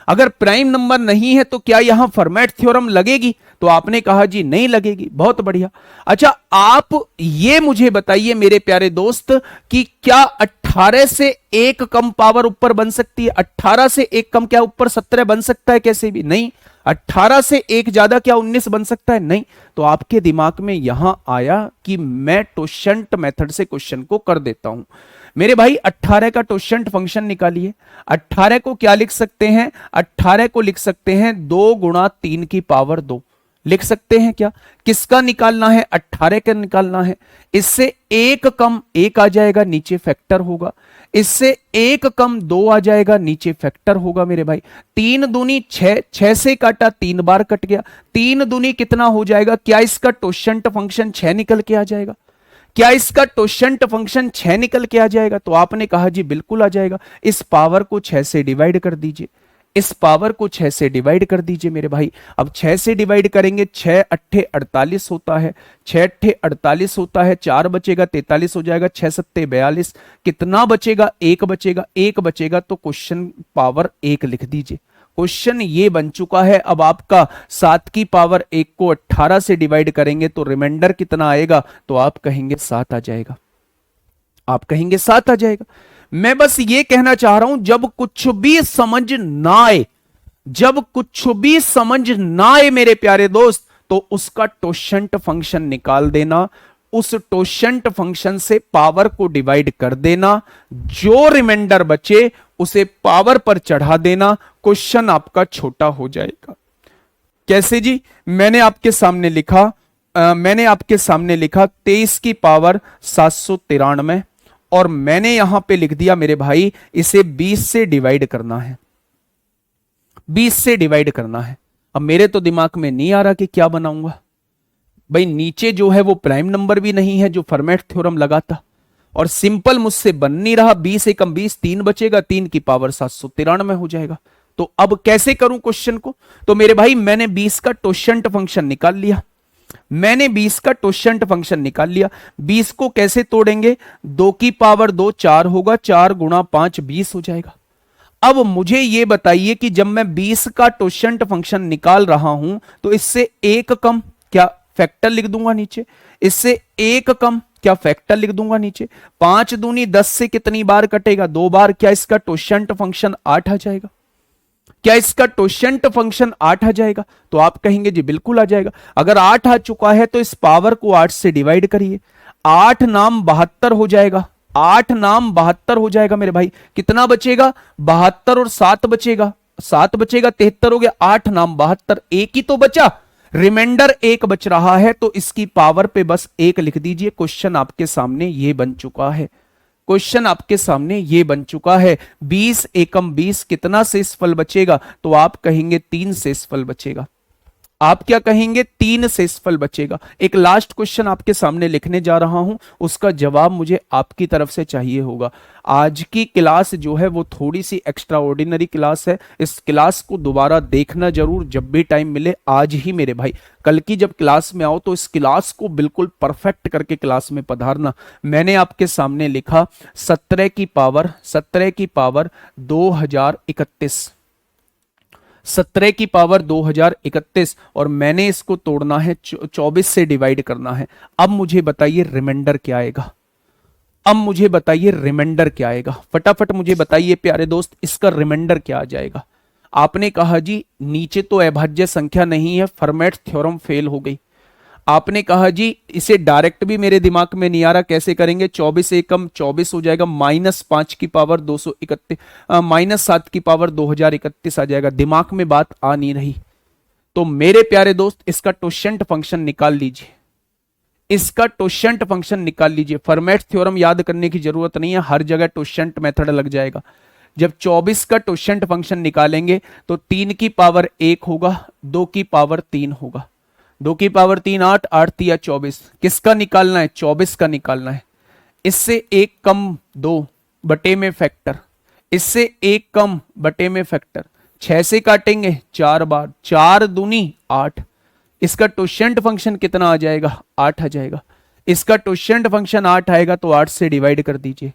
अगर प्राइम नंबर नहीं है तो क्या यहां फर्मेट थ्योरम लगेगी? तो आपने कहा जी नहीं लगेगी। बहुत बढ़िया। अच्छा, आप ये मुझे बताइए मेरे प्यारे दोस्त कि क्या 18 से 1 कम पावर ऊपर बन सकती है? 18 से 1 कम क्या ऊपर 17 बन सकता है? कैसे भी नहीं। 18 से 1 ज्यादा क्या 19 बन सकता है? नहीं। तो आपके दिमाग में यहां आया कि मैं टोशेंट मेथड से क्वेश्चन को कर देता हूं। मेरे भाई 18 का टोशेंट फंक्शन निकालिए। 18 को क्या लिख सकते हैं? 18 को लिख सकते हैं 2 गुणा 3 की पावर 2। लिख सकते हैं क्या? किसका निकालना है? 18 का निकालना है। इससे एक कम एक आ जाएगा, नीचे फैक्टर होगा। इससे एक कम दो आ जाएगा, नीचे फैक्टर होगा मेरे भाई। तीन दूनी छह, छह से काटा 3 बार कट गया। तीन दूनी कितना हो जाएगा? क्या इसका टोशंट फंक्शन 6 निकल के आ जाएगा? क्या इसका टोशंट फंक्शन 6 निकल के आ जाएगा? तो आपने कहा जी बिल्कुल आ जाएगा। इस पावर को 6 से डिवाइड कर दीजिए, इस पावर को 6 से डिवाइड कर दीजिए मेरे भाई। अब 6 से डिवाइड करेंगे, 6 अट्ठे 48 होता है, 6 अट्ठे 48 होता है, 4 बचेगा 43 हो जाएगा, 6 सत्ते 42, कितना बचेगा? एक बचेगा, एक बचेगा तो क्वेश्चन पावर 1 लिख दीजिए। क्वेश्चन ये बन चुका है। अब आपका 7 की पावर 1 को 18 से डिवाइड करेंगे तो रिमाइंडर कितना आएगा? तो आप कहेंगे 7 आ जाएगा, आप कहेंगे 7 आ जाएगा। मैं बस ये कहना चाह रहा हूं, जब कुछ भी समझ ना आए, जब कुछ भी समझ ना आए मेरे प्यारे दोस्त, तो उसका टोशंट फंक्शन निकाल देना, उस टोशंट फंक्शन से पावर को डिवाइड कर देना, जो रिमाइंडर बचे उसे पावर पर चढ़ा देना, क्वेश्चन आपका छोटा हो जाएगा। कैसे जी? मैंने आपके सामने लिखा, मैंने आपके सामने लिखा 23 की पावर 793, और मैंने यहां पे लिख दिया मेरे भाई इसे 20 से डिवाइड करना है, 20 से डिवाइड करना है। अब मेरे तो दिमाग में नहीं आ रहा कि क्या बनाऊंगा भाई। नीचे जो है वो प्राइम नंबर भी नहीं है जो फॉर्मेट थ्योरम लगाता, और सिंपल मुझसे बन नहीं रहा। 20 एकम 20, 3 बचेगा, 3 की पावर 793 हो जाएगा। तो अब कैसे करूं क्वेश्चन को? तो मेरे भाई मैंने 20 का टोशंट फंक्शन निकाल लिया, मैंने 20 का टोशंट फंक्शन निकाल लिया। 20 को कैसे तोड़ेंगे? 2 की पावर 2 4 होगा, 4 गुणा 5 20 हो जाएगा। अब मुझे यह बताइए कि जब मैं 20 का टोशंट फंक्शन निकाल रहा हूं तो इससे एक कम क्या फैक्टर लिख दूंगा नीचे, इससे एक कम क्या फैक्टर लिख दूंगा नीचे। 5 दूनी 10 से कितनी बार कटेगा? 2 बार। क्या इसका टोशंट फंक्शन 8 आ जाएगा? क्या इसका टोशंट फंक्शन 8 आ जाएगा? तो आप कहेंगे जी बिल्कुल आ जाएगा। अगर 8 आ चुका है तो इस पावर को 8 से डिवाइड करिए, 8 नाम 72 हो जाएगा, 8 नाम 72 हो जाएगा मेरे भाई। कितना बचेगा? 72 और 7 बचेगा, 7 बचेगा 73 हो गया, 8 नाम 72, एक ही तो बचा, रिमाइंडर एक बच रहा है, तो इसकी पावर पे बस 1 लिख दीजिए। क्वेश्चन आपके सामने ये बन चुका है, क्वेश्चन आपके सामने ये बन चुका है। 20 एकम 20 कितना शेषफल बचेगा? तो आप कहेंगे 3 शेषफल बचेगा। आप क्या कहेंगे? 3 शेषफल बचेगा। एक लास्ट क्वेश्चन आपके सामने लिखने जा रहा हूं, उसका जवाब मुझे आपकी तरफ से चाहिए होगा। आज की क्लास जो है वो थोड़ी सी एक्स्ट्रा ऑर्डिनरी क्लास है, इस क्लास को दोबारा देखना जरूर जब भी टाइम मिले, आज ही मेरे भाई। कल की जब क्लास में आओ तो इस क्लास को बिल्कुल परफेक्ट करके क्लास में पधारना। मैंने आपके सामने लिखा 17 की पावर 2031, 17 की पावर 2031, और मैंने इसको तोड़ना है 24 से डिवाइड करना है। अब मुझे बताइए रिमाइंडर क्या आएगा? अब मुझे बताइए रिमाइंडर क्या आएगा? फटाफट मुझे बताइए प्यारे दोस्त, इसका रिमाइंडर क्या आ जाएगा? आपने कहा जी नीचे तो अभाज्य संख्या नहीं है, फॉर्मेट थ्योरम फेल हो गई। आपने कहा जी इसे डायरेक्ट भी मेरे दिमाग में नहीं आ रहा, कैसे करेंगे? 24 एकम 24 हो जाएगा, -5 की पावर 231, -7 की पावर 2031 आ जाएगा। दिमाग में बात आ नहीं रही। तो मेरे प्यारे दोस्त इसका टोशंट फंक्शन निकाल लीजिए, इसका टोशंट फंक्शन निकाल लीजिए। फॉर्मेट थ्योरम याद करने की जरूरत नहीं है, हर जगह टोशंट मेथड लग जाएगा। जब 24 का टोशंट फंक्शन निकालेंगे तो 3 की पावर 1 होगा, 2 की पावर 3 होगा, 2 की पावर 3 8, 8 तिया 24। किसका निकालना है? 24 का निकालना है। इससे एक कम 2 बटे में फैक्टर, इससे एक कम बटे में फैक्टर, 6 से काटेंगे 4 बार, 4 दूनी 8। इसका टोशंट फंक्शन कितना आ जाएगा? 8 आ जाएगा। इसका टोशंट फंक्शन 8 आएगा तो 8 से डिवाइड कर दीजिए,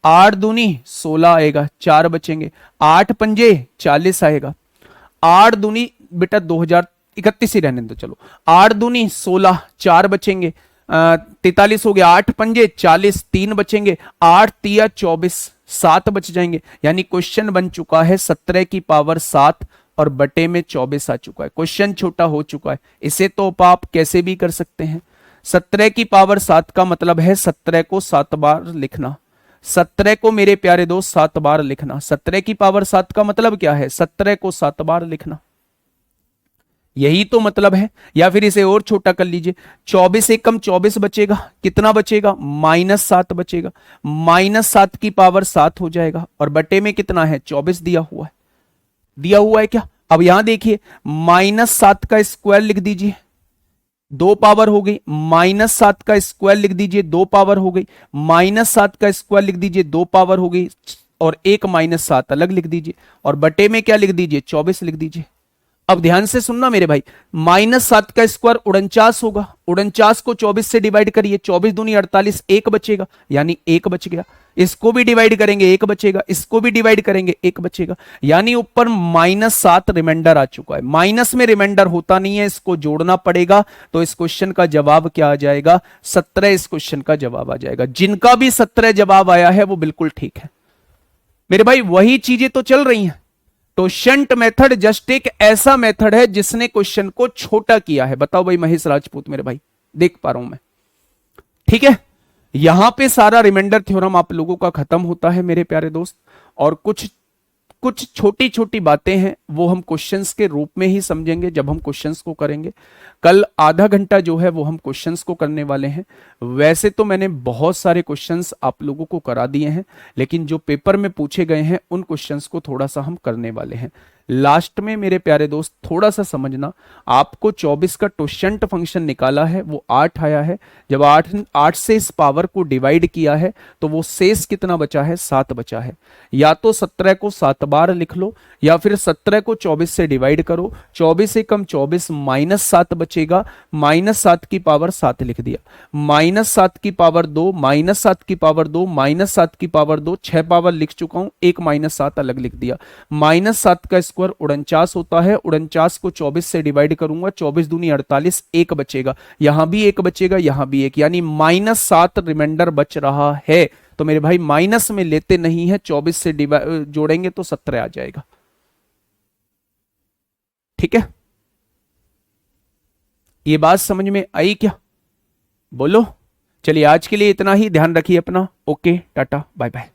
8 दूनी 16 आएगा, 4 बचेंगे, 8 पंजे 40 आएगा, 8 दूनी बेटा 2031 ही रहने दो, चलो 8 दूनी 16, 4 बचेंगे, 43 हो गया, 8 पंजे 40, 3 बचेंगे, 8 तिया 24, 7 बच जाएंगे। यानी क्वेश्चन बन चुका है 17 की पावर 7 और बटे में 24 आ चुका है। क्वेश्चन छोटा हो चुका है। इसे तो आप कैसे भी कर सकते हैं। 17 की पावर 7 का मतलब है 17 को 7 बार लिखना, 17 को मेरे प्यारे दोस्त 7 बार लिखना। 17 की पावर 7 का मतलब क्या है? 17 को 7 बार लिखना। यही तो मतलब है। या फिर इसे और छोटा कर लीजिए, 24 से कम 24 बचेगा, कितना बचेगा, -7 बचेगा। -7 की पावर 7 हो जाएगा, और बटे में कितना है, 24 दिया हुआ है, दिया हुआ है क्या। अब यहां देखिए, -7 का स्क्वायर लिख दीजिए, 2 पावर हो गई, -7 का स्क्वायर लिख दीजिए, 2 पावर हो गई, -7 का स्क्वायर लिख दीजिए, 2 पावर हो गई, और एक -7 अलग लिख दीजिए, और बटे में क्या लिख दीजिए, 24 लिख दीजिए। अब ध्यान से सुनना मेरे भाई, -7 का स्क्वायर 49 होगा, 49 को 24 से डिवाइड करिए, 24 दूनी 48, एक बचेगा, यानी एक बच गया। इसको भी डिवाइड करेंगे, एक बचेगा, इसको भी डिवाइड करेंगे, एक बचेगा, यानी ऊपर -7 रिमाइंडर आ चुका है। माइनस में रिमाइंडर होता नहीं है, इसको जोड़ना पड़ेगा। तो इस क्वेश्चन का जवाब क्या आ जाएगा, 17 इस क्वेश्चन का जवाब आ जाएगा। जिनका भी 17 जवाब आया है वो बिल्कुल ठीक है मेरे भाई, वही चीजें तो चल रही हैं। तो शंट मेथड जस्ट एक ऐसा मेथड है जिसने क्वेश्चन को छोटा किया है। बताओ भाई महेश राजपूत मेरे भाई, देख पा रहा हूं मैं, ठीक है। यहां पे सारा रिमाइंडर थ्योरम आप लोगों का खत्म होता है मेरे प्यारे दोस्त, और कुछ कुछ छोटी छोटी बातें हैं वो हम क्वेश्चंस के रूप में ही समझेंगे जब हम क्वेश्चंस को करेंगे। कल आधा घंटा जो है वो हम क्वेश्चंस को करने वाले हैं। वैसे तो मैंने बहुत सारे क्वेश्चंस आप लोगों को करा दिए हैं, लेकिन जो पेपर में पूछे गए हैं उन क्वेश्चंस को थोड़ा सा हम करने वाले हैं। लास्ट में मेरे प्यारे दोस्त थोड़ा सा समझना, आपको 24 का टोशंट फंक्शन निकाला है वो 8 आया है। जब 8 से इस पावर को डिवाइड किया है तो वो शेष कितना बचा है, 7 बचा है। या तो 17 को 7 बार लिख लो, या फिर 17 को 24 से डिवाइड करो, 24 से कम 24, -7 बचेगा, -7 की पावर 7 लिख दिया, -7 की पावर 2, -7 की पावर 2, -7 की पावर 2, 6 पावर लिख चुका हूं, एक -7 अलग लिख दिया। -7 का स्क्वायर 49 होता है, 49 को 24 से डिवाइड करूंगा, 24 दूनी 48, एक बचेगा, यहां भी एक बचेगा, यहां भी एक, यानी -7 रिमाइंडर बच रहा है। तो मेरे भाई माइनस में लेते नहीं है, 24 से जोड़ेंगे तो 17 आ जाएगा, ठीक है। ये बात समझ में आई क्या, बोलो। चलिए आज के लिए इतना ही, ध्यान रखिए अपना, ओके टाटा बाय बाय।